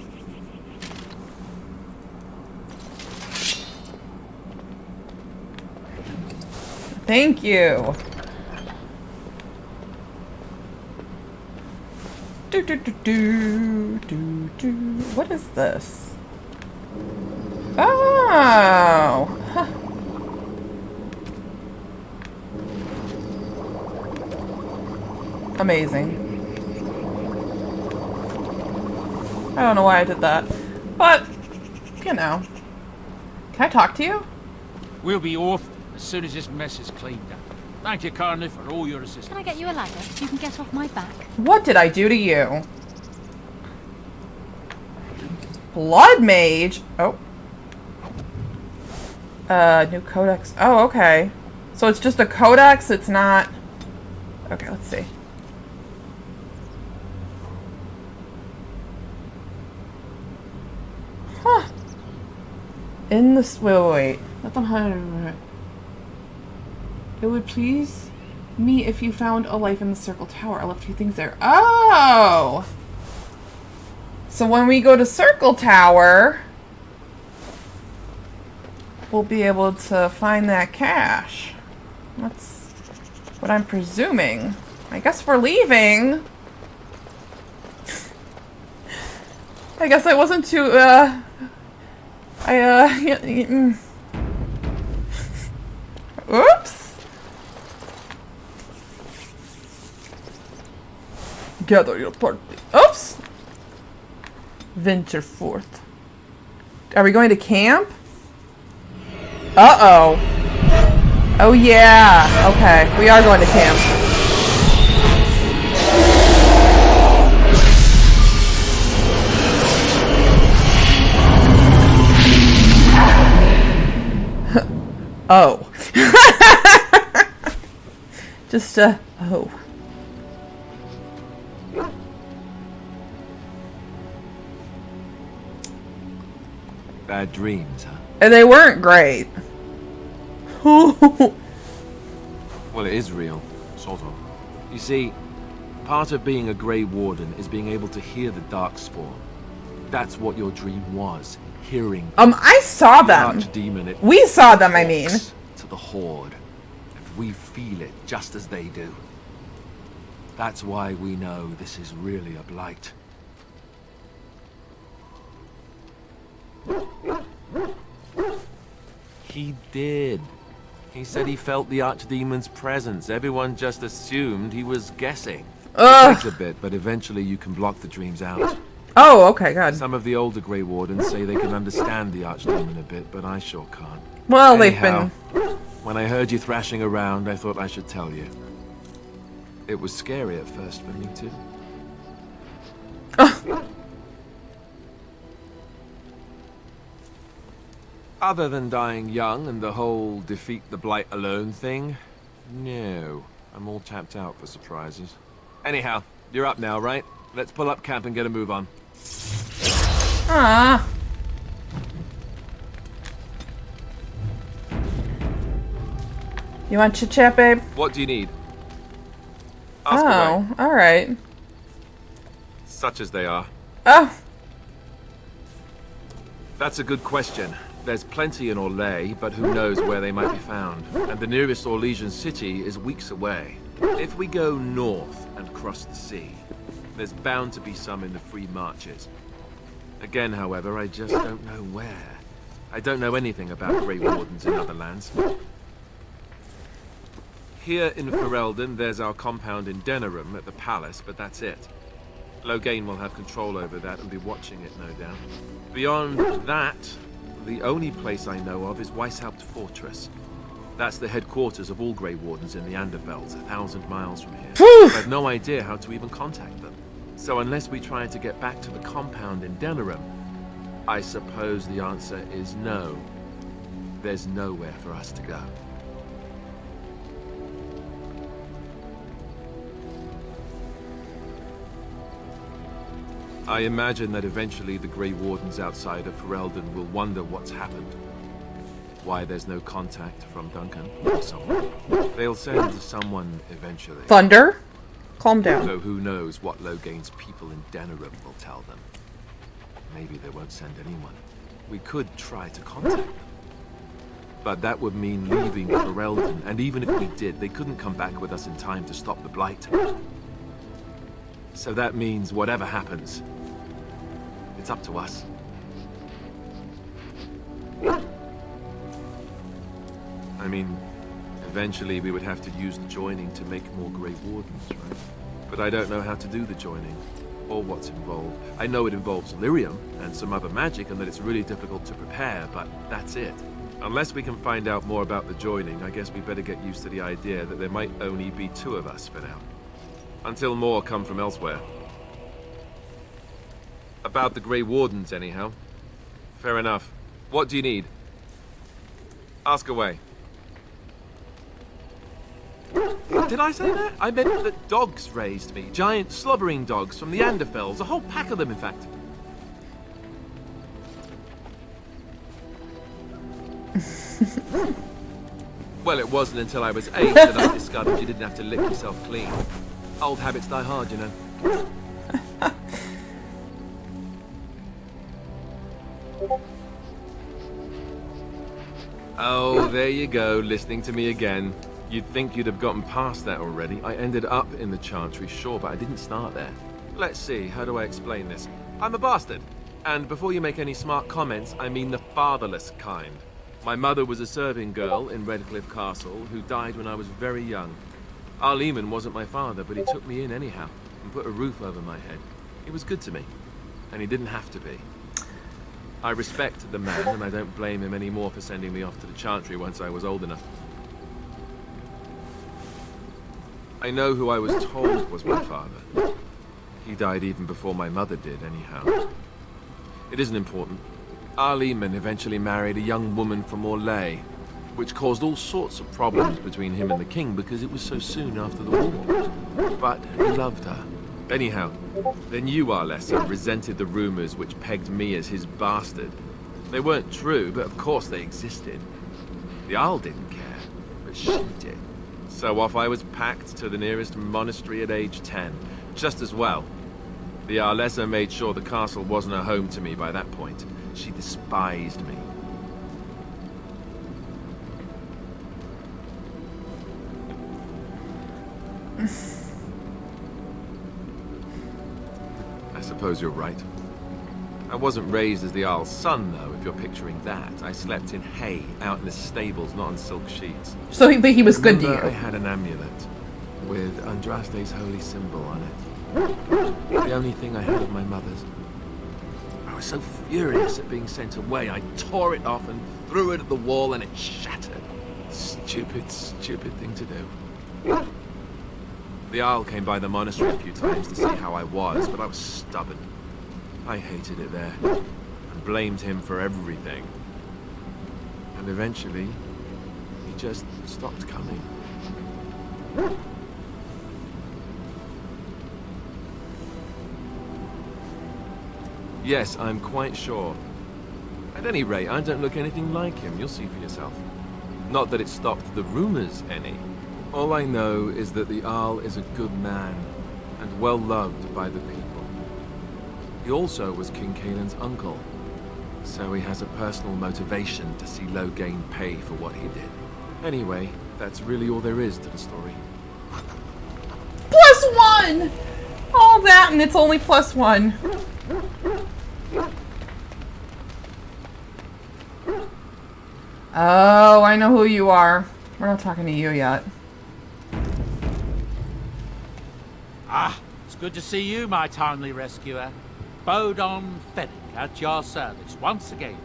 Thank you. What is this? Oh! Huh. Amazing. I don't know why I did that, but, you know. Can I talk to you? We'll be off as soon as this mess is cleaned up. Thank you kindly for all your assistance. Can I get you a ladder so you can get off my back? What did I do to you? Blood Mage? Oh. New codex. Oh, okay. So it's just a codex, it's not... Okay, let's see. Huh. In this... Wait. Let them hide. It would please me if you found a life in the Circle Tower. I left 2 things there. Oh! So when we go to Circle Tower... we'll be able to find that cache. That's what I'm presuming. I guess we're leaving. I guess I wasn't too, Oops. Gather your party. Oops. Venture forth. Are we going to camp? Uh-oh. Oh, yeah. Okay, we are going to camp. Oh. Just, oh. Bad dreams, huh? And they weren't great. Well, it is real, sort of. You see, part of being a Grey Warden is being able to hear the Darkspawn. That's what your dream was, hearing. I saw them. Archdemon, We saw them, I mean. To the Horde. And we feel it just as they do. That's why we know this is really a blight. He did. He said he felt the Archdemon's presence. Everyone just assumed he was guessing. It takes a bit, but eventually you can block the dreams out. Oh, okay, good. Some of the older Grey Wardens say they can understand the Archdemon a bit, but I sure can't. Well, Anyhow, they've been... When I heard you thrashing around, I thought I should tell you. It was scary at first for me, too. Other than dying young and the whole defeat the Blight alone thing, no. I'm all tapped out for surprises. Anyhow, you're up now, right? Let's pull up camp and get a move on. Ah. You want chit-chat, babe? What do you need? Ask away. Alright. Such as they are. Oh. That's a good question. There's plenty in Orlais, but who knows where they might be found. And the nearest Orlesian city is weeks away. If we go north and cross the sea, there's bound to be some in the Free Marches. Again, however, I just don't know where. I don't know anything about Grey Wardens in other lands. Here in Ferelden, there's our compound in Denerim at the palace, but that's it. Loghain will have control over that and be watching it, no doubt. Beyond that, the only place I know of is Weishaupt Fortress. That's the headquarters of all Grey Wardens in the Anderfelds, 1,000 miles from here. I have no idea how to even contact them. So unless we try to get back to the compound in Denerim, I suppose the answer is no. There's nowhere for us to go. I imagine that eventually the Grey Wardens outside of Ferelden will wonder what's happened. Why there's no contact from Duncan or someone. They'll send someone eventually. Thunder? Calm down. So who knows what Loghain's people in Denerim will tell them. Maybe they won't send anyone. We could try to contact them. But that would mean leaving Ferelden, and even if we did, they couldn't come back with us in time to stop the Blight. So that means whatever happens, it's up to us. I mean, eventually we would have to use the joining to make more Grey Wardens, right? But I don't know how to do the joining, or what's involved. I know it involves lyrium and some other magic, and that it's really difficult to prepare, but that's it. Unless we can find out more about the joining, I guess we better get used to the idea that there might only be 2 of us for now. Until more come from elsewhere. About the Grey Wardens, anyhow. Fair enough. What do you need? Ask away. Did I say that? I meant that dogs raised me. Giant slobbering dogs from the Anderfells. A whole pack of them, in fact. Well, it wasn't until I was 8 that I discovered you didn't have to lick yourself clean. Old habits die hard, you know. Oh, there you go, listening to me again. You'd think you'd have gotten past that already. I ended up in the Chantry, sure, but I didn't start there. Let's see, how do I explain this? I'm a bastard. And before you make any smart comments, I mean the fatherless kind. My mother was a serving girl in Redcliffe Castle who died when I was very young. Arleman wasn't my father, but he took me in anyhow and put a roof over my head. He was good to me, and he didn't have to be. I respect the man, and I don't blame him anymore for sending me off to the Chantry once I was old enough. I know who I was told was my father. He died even before my mother did, anyhow. It isn't important. Arleman eventually married a young woman from Orlais, which caused all sorts of problems between him and the king because it was so soon after the war. But he loved her. Anyhow, then you, Arlessa, resented the rumors which pegged me as his bastard. They weren't true, but of course they existed. The Arl didn't care, but she did. So off I was packed to the nearest monastery at age 10, just as well. The Arlessa made sure the castle wasn't a home to me by that point. She despised me. I suppose you're right. I wasn't raised as the Arl's son, though, if you're picturing that. I slept in hay, out in the stables, not on silk sheets. So he was good to you. I had an amulet with Andraste's holy symbol on it. The only thing I had of my mother's. I was so furious at being sent away, I tore it off and threw it at the wall and it shattered. Stupid, stupid thing to do. The Arl came by the monastery a few times to see how I was, but I was stubborn. I hated it there, and blamed him for everything. And eventually, he just stopped coming. Yes, I'm quite sure. At any rate, I don't look anything like him. You'll see for yourself. Not that it stopped the rumors any. All I know is that the Arl is a good man, and well loved by the people. He also was King Caelan's uncle, so he has a personal motivation to see Loghain pay for what he did. Anyway, that's really all there is to the story. +1! All that and it's only +1. Oh, I know who you are. We're not talking to you yet. Ah, it's good to see you, my timely rescuer. Bodon Fenwick at your service once again.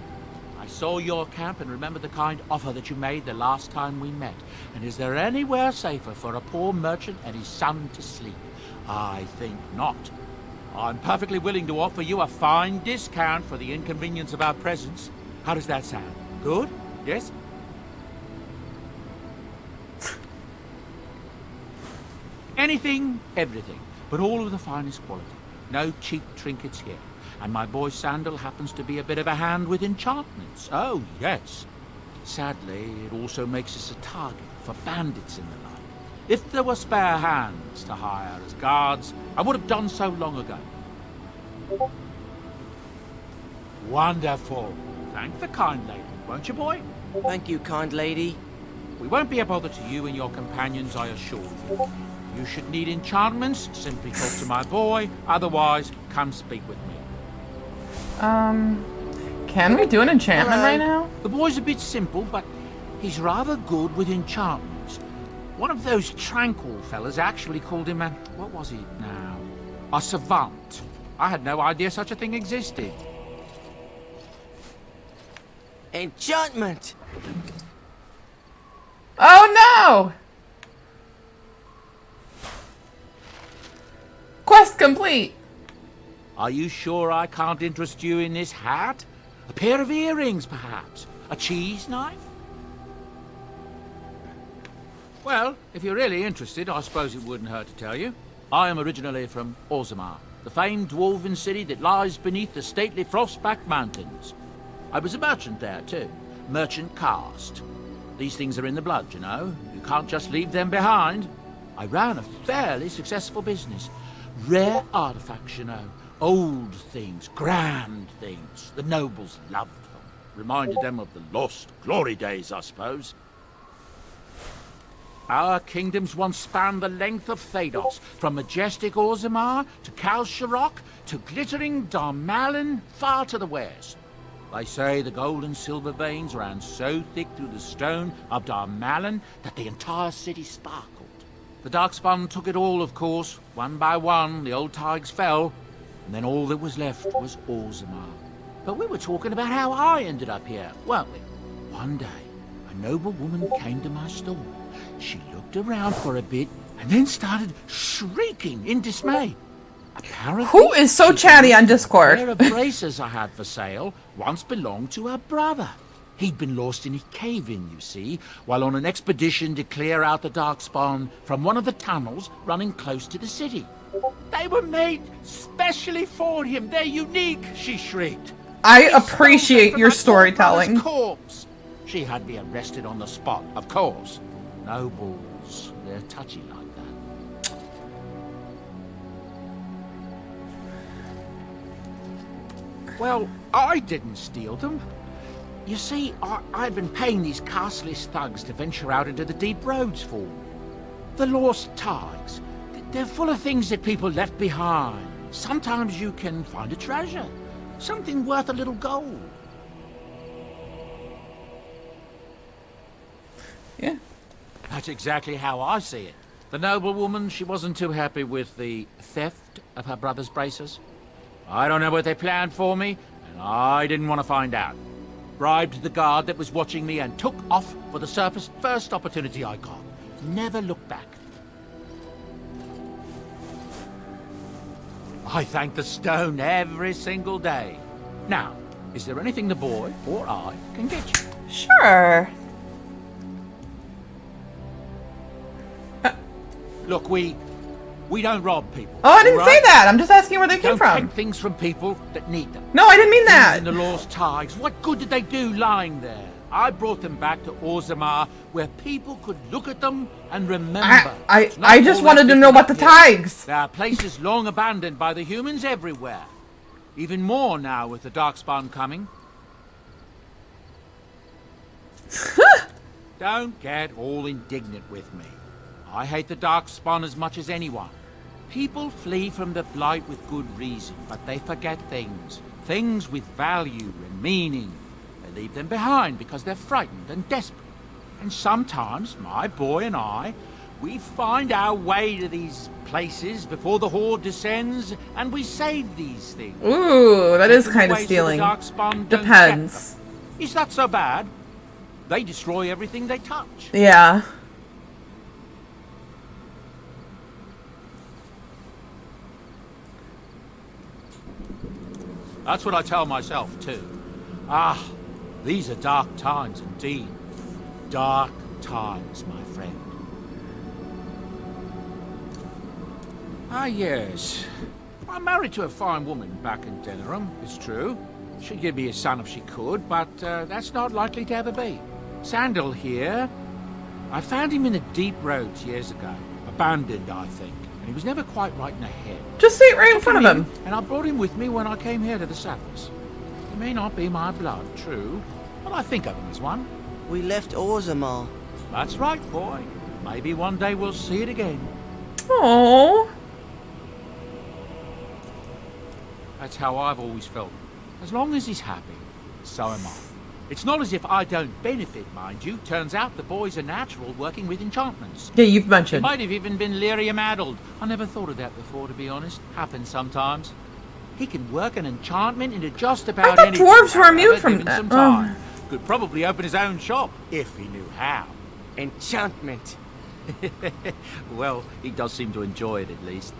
I saw your camp and remember the kind offer that you made the last time we met. And is there anywhere safer for a poor merchant and his son to sleep? I think not. I'm perfectly willing to offer you a fine discount for the inconvenience of our presence. How does that sound? Good? Yes? Anything, everything, but all of the finest quality. No cheap trinkets here. And my boy Sandal happens to be a bit of a hand with enchantments. Oh, yes. Sadly, it also makes us a target for bandits and the like. If there were spare hands to hire as guards, I would have done so long ago. Wonderful. Thank the kind lady, won't you, boy? Thank you, kind lady. We won't be a bother to you and your companions, I assure you. You should need enchantments, simply talk to my boy. Otherwise, come speak with me. Can we do an enchantment right now? The boy's a bit simple, but he's rather good with enchantments. One of those tranquil fellas actually called him a... what was he now? A savant. I had no idea such a thing existed. Enchantment! Oh no! Quest complete! Are you sure I can't interest you in this hat? A pair of earrings, perhaps? A cheese knife? Well, if you're really interested, I suppose it wouldn't hurt to tell you. I am originally from Orzammar, the famed dwarven city that lies beneath the stately Frostback Mountains. I was a merchant there, too. Merchant caste. These things are in the blood, you know. You can't just leave them behind. I ran a fairly successful business. Rare artifacts, you know. Old things, grand things. The nobles loved them. Reminded them of the lost glory days, I suppose. Our kingdoms once spanned the length of Thados, from majestic Orzammar to Kal Sharok to glittering Darmalin far to the west. They say the gold and silver veins ran so thick through the stone of Darmalin that the entire city sparkled. The Darkspawn took it all, of course. One by one, the old Tigers fell, and then all that was left was Orzammar. But we were talking about how I ended up here, weren't we? One day, a noble woman came to my stall. She looked around for a bit and then started shrieking in dismay. Apparently, who is so chatty on Discord? A pair of braces I had for sale once belonged to her brother. He'd been lost in a cave-in, you see, while on an expedition to clear out the Darkspawn from one of the tunnels running close to the city. They were made specially for him. They're unique, she shrieked. I appreciate your storytelling. Corpse. She had me arrested on the spot, of course. Nobles, they're touchy like that. Well, I didn't steal them. You see, I'd been paying these castless thugs to venture out into the deep roads for me. The lost tigers. They're full of things that people left behind. Sometimes you can find a treasure. Something worth a little gold. Yeah. That's exactly how I see it. The noblewoman, she wasn't too happy with the theft of her brother's braces. I don't know what they planned for me, and I didn't want to find out. Bribed the guard that was watching me and took off for the surface first opportunity I got. Never looked back. I thank the stone every single day. Now, is there anything the boy or I can get you? Sure. Look, we don't rob people. Oh, I didn't say that. I'm just asking where they came from. Don't take things from people that need them. No, I didn't mean that. In the lost tigers, what good did they do lying there? I brought them back to Orzammar, where people could look at them and remember. I just wanted to know about the tigers. There are places long abandoned by the humans everywhere. Even more now with the Darkspawn coming. Don't get all indignant with me. I hate the Darkspawn as much as anyone. People flee from the Blight with good reason, but they forget things. Things with value and meaning. They leave them behind because they're frightened and desperate. And sometimes, my boy and I, we find our way to these places before the Horde descends, and we save these things. Ooh, that is kind of stealing. Depends. Is that so bad? They destroy everything they touch. Yeah. That's what I tell myself, too. Ah, these are dark times indeed. Dark times, my friend. Ah, yes. I'm married to a fine woman back in Denerim, it's true. She'd give me a son if she could, but that's not likely to ever be. Sandal here. I found him in the deep roads years ago. Abandoned, I think. And he was never quite right in the head. Just sit right in front of him. And I brought him with me when I came here to the Sapphirs. He may not be my blood, true, but I think of him as one. We left Orzammar. That's right, boy. Maybe one day we'll see it again. Aww. That's how I've always felt. As long as he's happy, so am I. It's not as if I don't benefit, mind you. Turns out the boy's a natural working with enchantments. Yeah, you've mentioned. He might have even been lyrium-addled. I never thought of that before, to be honest. Happens sometimes. He can work an enchantment into just about anything. I thought dwarves were immune from that. Some time. Could probably open his own shop, if he knew how. Enchantment. Well, he does seem to enjoy it, at least.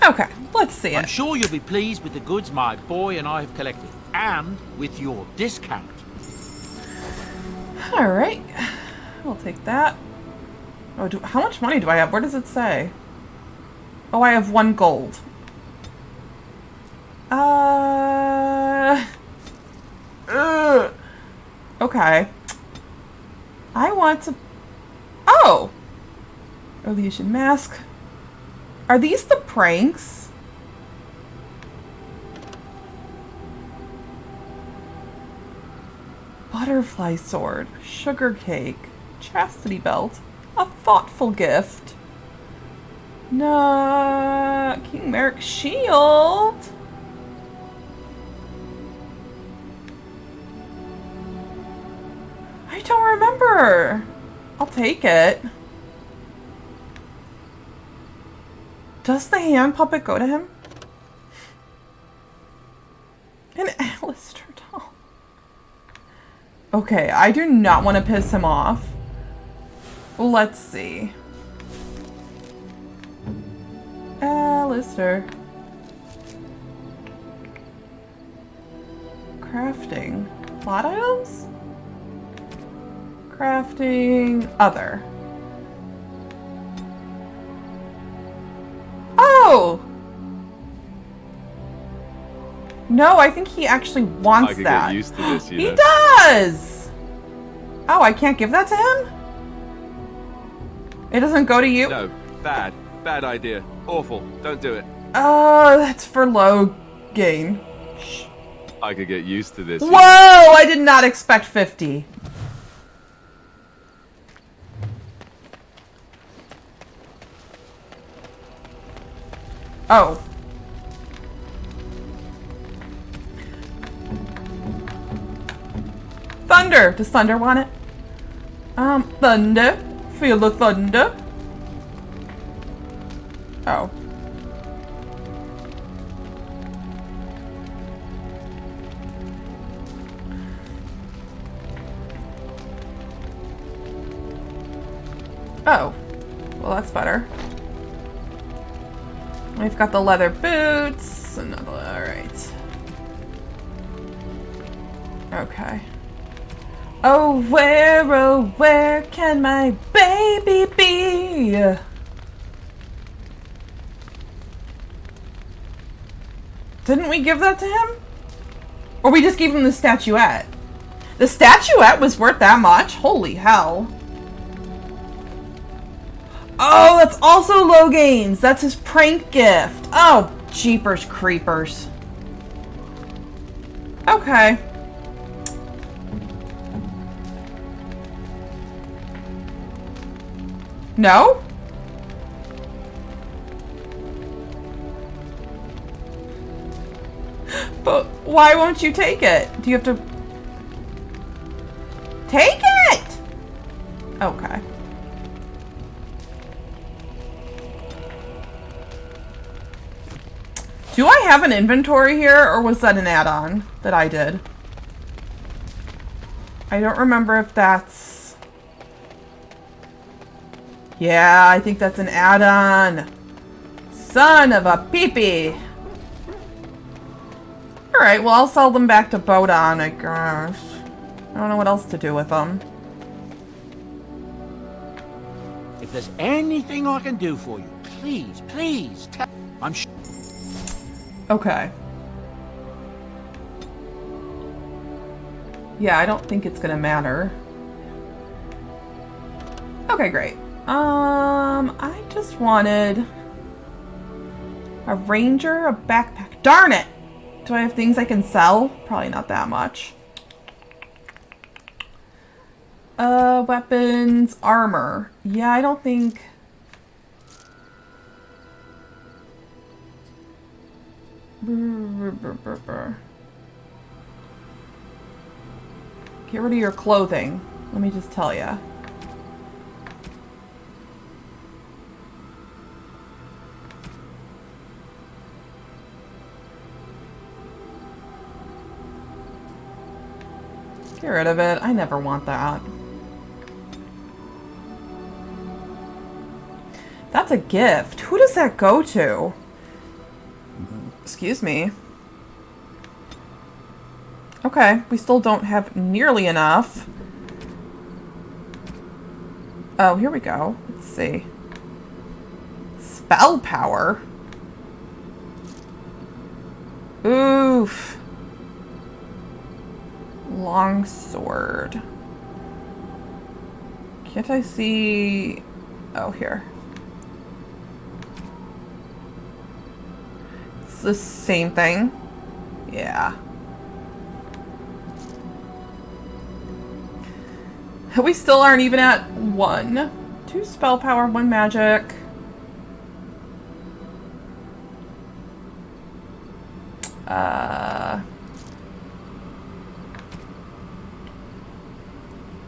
Okay, let's see it. I'm sure you'll be pleased with the goods my boy and I have collected. And with your discount. Alright. We'll take that. Oh, how much money do I have? Where does it say? Oh, I have 1 gold. Okay. I want to... Oh! Illusion mask. Are these the pranks? butterfly sword, sugar cake, chastity belt, a thoughtful gift. No, King Merrick's shield. I don't remember. I'll take it. Does the hand puppet go to him? An Alistair doll. Okay, I do not want to piss him off. Let's see. Alistair. Crafting. Plot items? Crafting. Other. Oh! No, I think he actually wants I could that. get used to this, you He know. does! Oh, I can't give that to him? It doesn't go to you? No, bad. Bad idea. Awful. Don't do it. Oh, that's for Logan. I could get used to this. Whoa! I did not expect 50. Oh. Thunder! Does Thunder want it? Thunder? Feel the thunder? Oh. Oh. Well, that's better. We've got the leather boots. Another, alright. Okay. Oh, where can my baby be? Didn't we give that to him? Or we just gave him the statuette? The statuette was worth that much? Holy hell. Oh, that's also Logan's. That's his prank gift. Oh, jeepers creepers. Okay. No? But why won't you take it? Do you have to... Take it! Okay. Do I have an inventory here, or was that an add-on that I did? I don't remember if that's... Yeah, I think that's an add-on. Son of a peepee. Alright, well, I'll sell them back to Bodon, I guess. I don't know what else to do with them. If there's anything I can do for you, please, please tell. I'm sure. Okay. Yeah, I don't think it's gonna matter. Okay, great. I just wanted a ranger, a backpack. Darn it! Do I have things I can sell? Probably not that much. Weapons, armor. Yeah, I don't think... Get rid of your clothing. Let me just tell ya. Get rid of it. I never want that. That's a gift. Who does that go to? Excuse me. Okay, we still don't have nearly enough. Oh, here we go. Let's see. Spell power. Oof. Long sword. Can't I see... Oh, here. It's the same thing. Yeah. We still aren't even at 1. 2 spell power, 1 magic.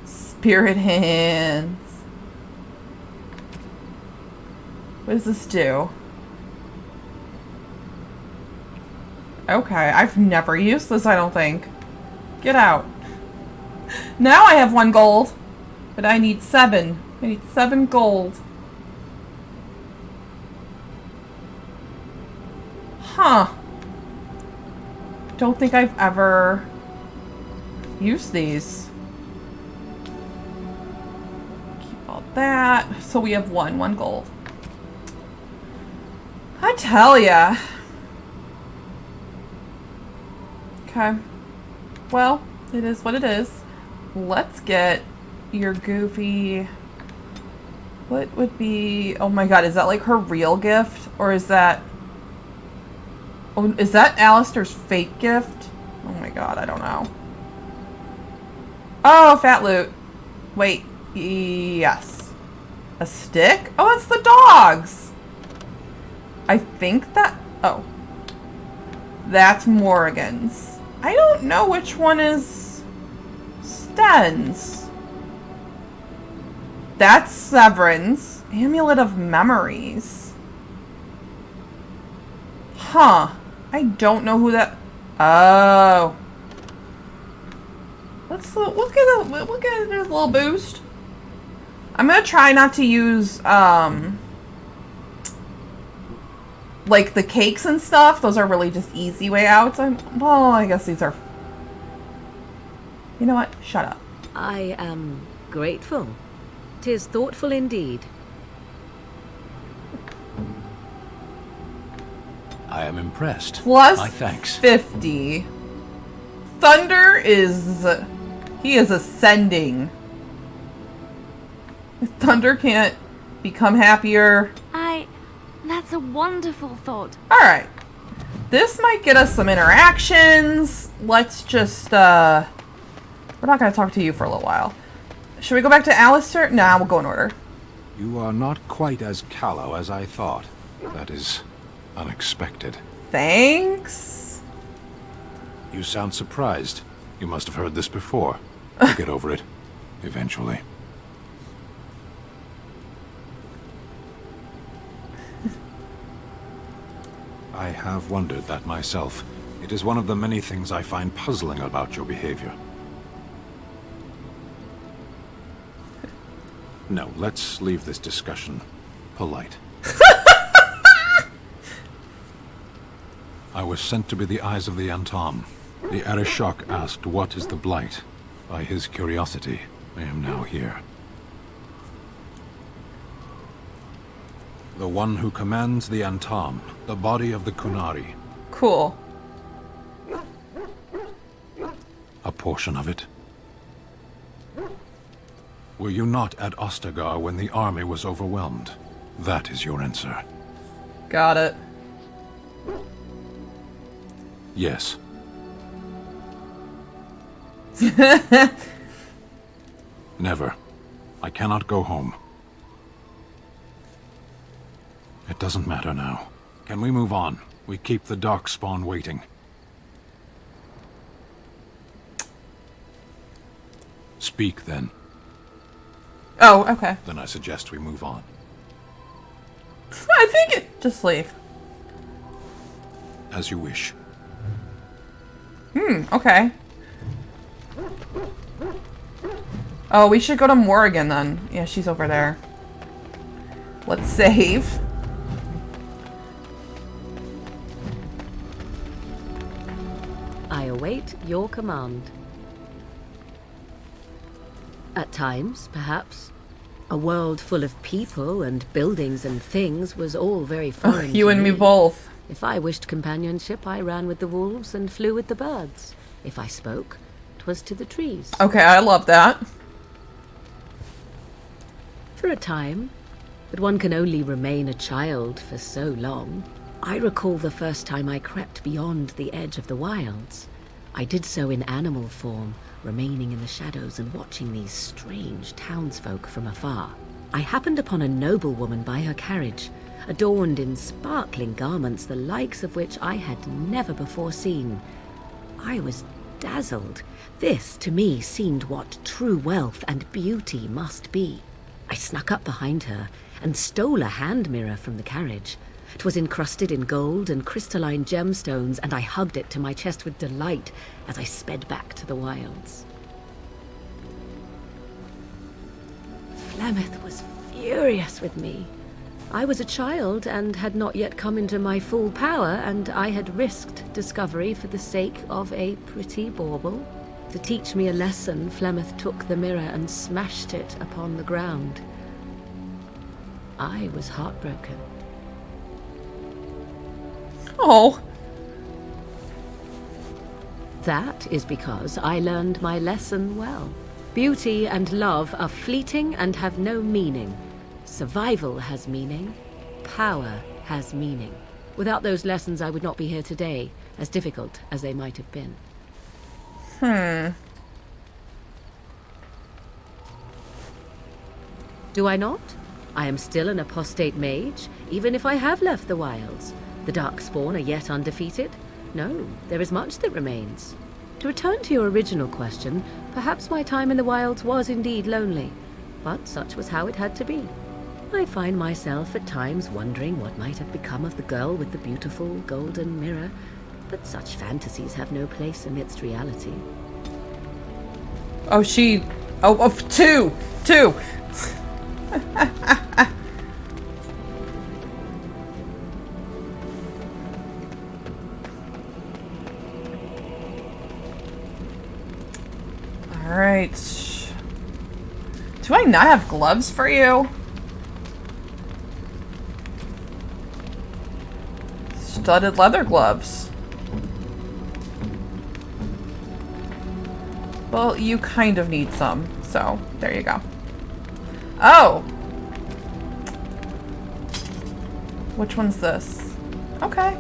Spirit hands. What does this do? Okay, I've never used this, I don't think. Get out. Now I have 1 gold, but I need 7. I need 7 gold. Huh. Don't think I've ever used these. Keep all that. So we have 1 gold. I tell ya. Okay. Well, it is what it is. Let's get your goofy... What would be... Oh my god, is that like her real gift? Or is that... Oh, is that Alistair's fake gift? Oh my god, I don't know. Oh, fat loot. Wait. Yes. A stick? Oh, it's the dogs! I think that... Oh. That's Morrigan's. I don't know which one is Sten's. That's Severin's. Amulet of Memories. Huh. I don't know who that... Oh. We'll get a little boost. I'm gonna try not to use, like the cakes and stuff. Those are really just easy way outs. Well, I guess these are... You know what? Shut up. I am grateful. 'Tis thoughtful indeed. I am impressed. Plus My thanks. 50. Thunder is... He is ascending. Thunder can't become happier. That's a wonderful thought. Alright. This might get us some interactions. Let's just, we're not going to talk to you for a little while. Should we go back to Alistair? Nah, we'll go in order. You are not quite as callow as I thought. That is unexpected. Thanks. You sound surprised. You must have heard this before. You'll get over it. Eventually. I have wondered that myself. It is one of the many things I find puzzling about your behavior. No, let's leave this discussion polite. I was sent to be the eyes of the Antam. The Arishok asked what is the Blight. By his curiosity, I am now here. The one who commands the Antam, the body of the Kunari. Cool. A portion of it. Were you not at Ostagar when the army was overwhelmed? That is your answer. Got it. Yes. Never. I cannot go home. It doesn't matter now. Can we move on? We keep the Darkspawn waiting. Speak, then. Oh, okay. Then I suggest we move on. I think it... Just leave. As you wish. Okay. Oh, we should go to Morrigan then. Yeah, she's over there. Let's save. I await your command. At times, perhaps, a world full of people and buildings and things was all very foreign You to and me both. If I wished companionship, I ran with the wolves and flew with the birds. If I spoke, 'twas to the trees. Okay, I love that. For a time, but one can only remain a child for so long. I recall the first time I crept beyond the edge of the wilds. I did so in animal form, remaining in the shadows and watching these strange townsfolk from afar. I happened upon a noblewoman by her carriage, adorned in sparkling garments the likes of which I had never before seen. I was dazzled. This, to me, seemed what true wealth and beauty must be. I snuck up behind her and stole a hand mirror from the carriage. 'Twas encrusted in gold and crystalline gemstones, and I hugged it to my chest with delight as I sped back to the wilds. Flemeth was furious with me. I was a child and had not yet come into my full power, and I had risked discovery for the sake of a pretty bauble. To teach me a lesson, Flemeth took the mirror and smashed it upon the ground. I was heartbroken. Oh. That is because I learned my lesson well. Beauty and love are fleeting and have no meaning. Survival has meaning. Power has meaning. Without those lessons, I would not be here today, as difficult as they might have been. Do I not? I am still an apostate mage, even if I have left the wilds. The Darkspawn are yet undefeated. No, there is much that remains. To return to your original question, perhaps my time in the wilds was indeed lonely, but such was how it had to be. I find myself at times wondering what might have become of the girl with the beautiful golden mirror, but such fantasies have no place amidst reality. Oh, two! Alright. Do I not have gloves for you? Studded leather gloves. Well, you kind of need some, so there you go. Oh! Which one's this? Okay.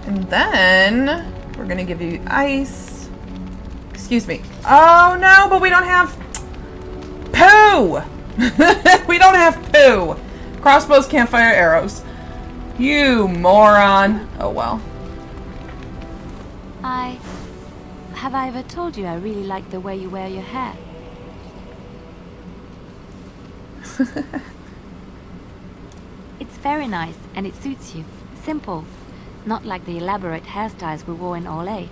And then we're gonna give you ice. Excuse me. Oh no, but we don't have poo! We don't have poo! Crossbows can't fire arrows. You moron. Oh well. Have I ever told you I really like the way you wear your hair? It's very nice and it suits you. Simple. Not like the elaborate hairstyles we wore in Orlais.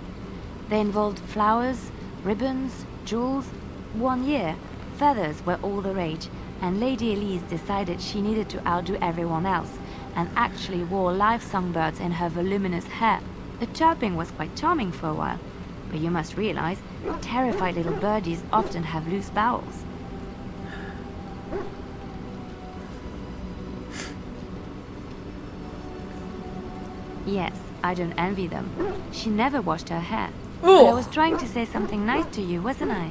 They involved flowers, ribbons, jewels. 1 year, feathers were all the rage, and Lady Elise decided she needed to outdo everyone else and actually wore live songbirds in her voluminous hair. The chirping was quite charming for a while, but you must realize, terrified little birdies often have loose bowels. Yes, I don't envy them. She never washed her hair. But I was trying to say something nice to you, wasn't I?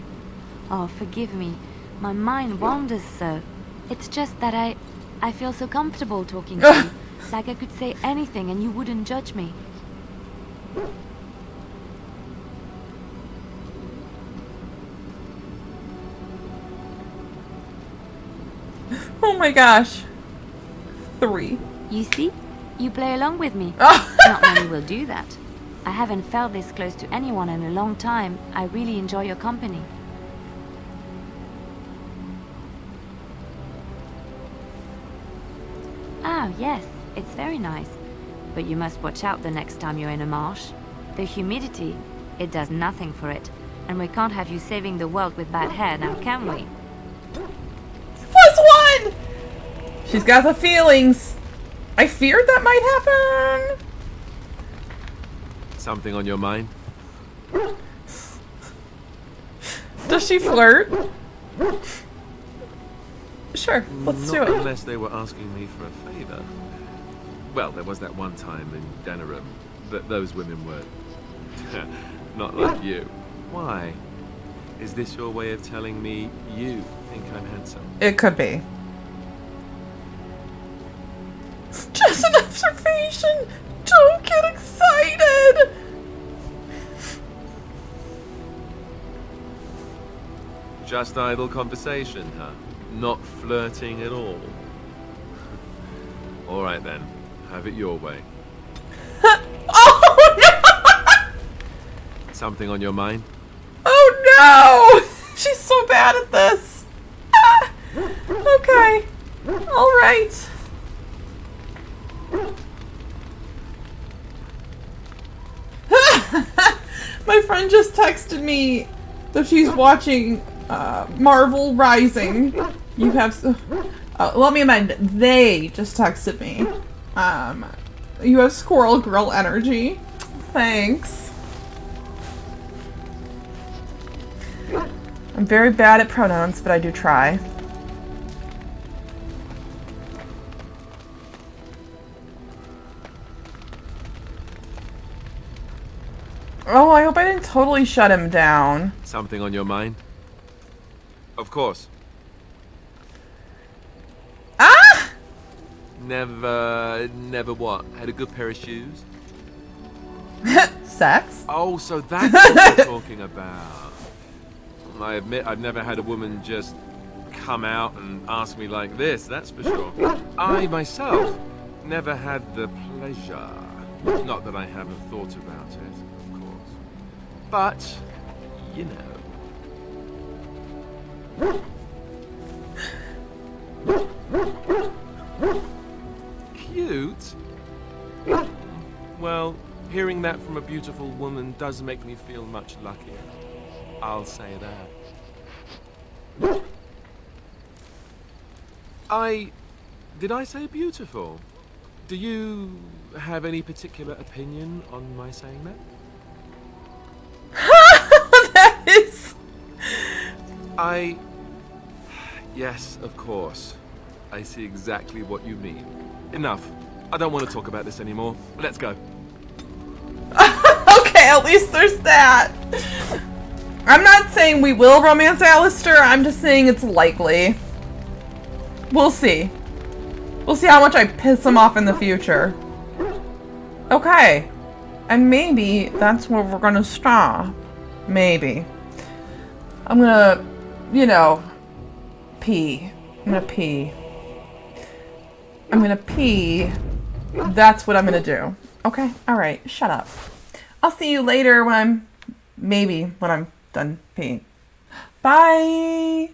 Oh, forgive me. My mind wanders so. It's just that I feel so comfortable talking to you. Like I could say anything and you wouldn't judge me. Oh my gosh. 3. You see? You play along with me. Not many will do that. I haven't felt this close to anyone in a long time. I really enjoy your company. Ah, yes, it's very nice. But you must watch out the next time you're in a marsh. The humidity, it does nothing for it. And we can't have you saving the world with bad hair now, can we? +1! She's got the feelings. I feared that might happen. Something on your mind? Does she flirt? Sure, let's do Not it. unless they were asking me for a favor. Well, there was that one time in Denerim that those women were not like you. Why? Is this your way of telling me you think I'm handsome? It could be. Just an observation. Don't get excited. Just idle conversation, huh? Not flirting at all. All right then, have it your way. Oh no! Something on your mind? Oh no! She's so bad at this. Ah, okay. All right. My friend just texted me that she's watching Marvel Rising. You have... let me amend. They just texted me. You have Squirrel Girl energy. Thanks. I'm very bad at pronouns, but I do try. Oh, I hope I didn't totally shut him down. Something on your mind? Of course. Ah! Never what? Had a good pair of shoes? Sex? Oh, so that's what we're talking about. I admit I've never had a woman just come out and ask me like this, that's for sure. I myself never had the pleasure. Not that I haven't thought about it, of course. But, you know. Cute? Well, hearing that from a beautiful woman does make me feel much luckier. I'll say that. Did I say beautiful? Do you have any particular opinion on my saying that? That is... Yes, of course. I see exactly what you mean. Enough. I don't want to talk about this anymore. Let's go. Okay, at least there's that. I'm not saying we will romance Alistair, I'm just saying it's likely. We'll see. We'll see how much I piss him off in the future. Okay. And maybe that's where we're gonna stop. Maybe. I'm gonna, you know, pee. I'm gonna pee. I'm gonna pee. That's what I'm gonna do. Okay? Alright, shut up. I'll see you later when I'm... Maybe when I'm done peeing. Bye!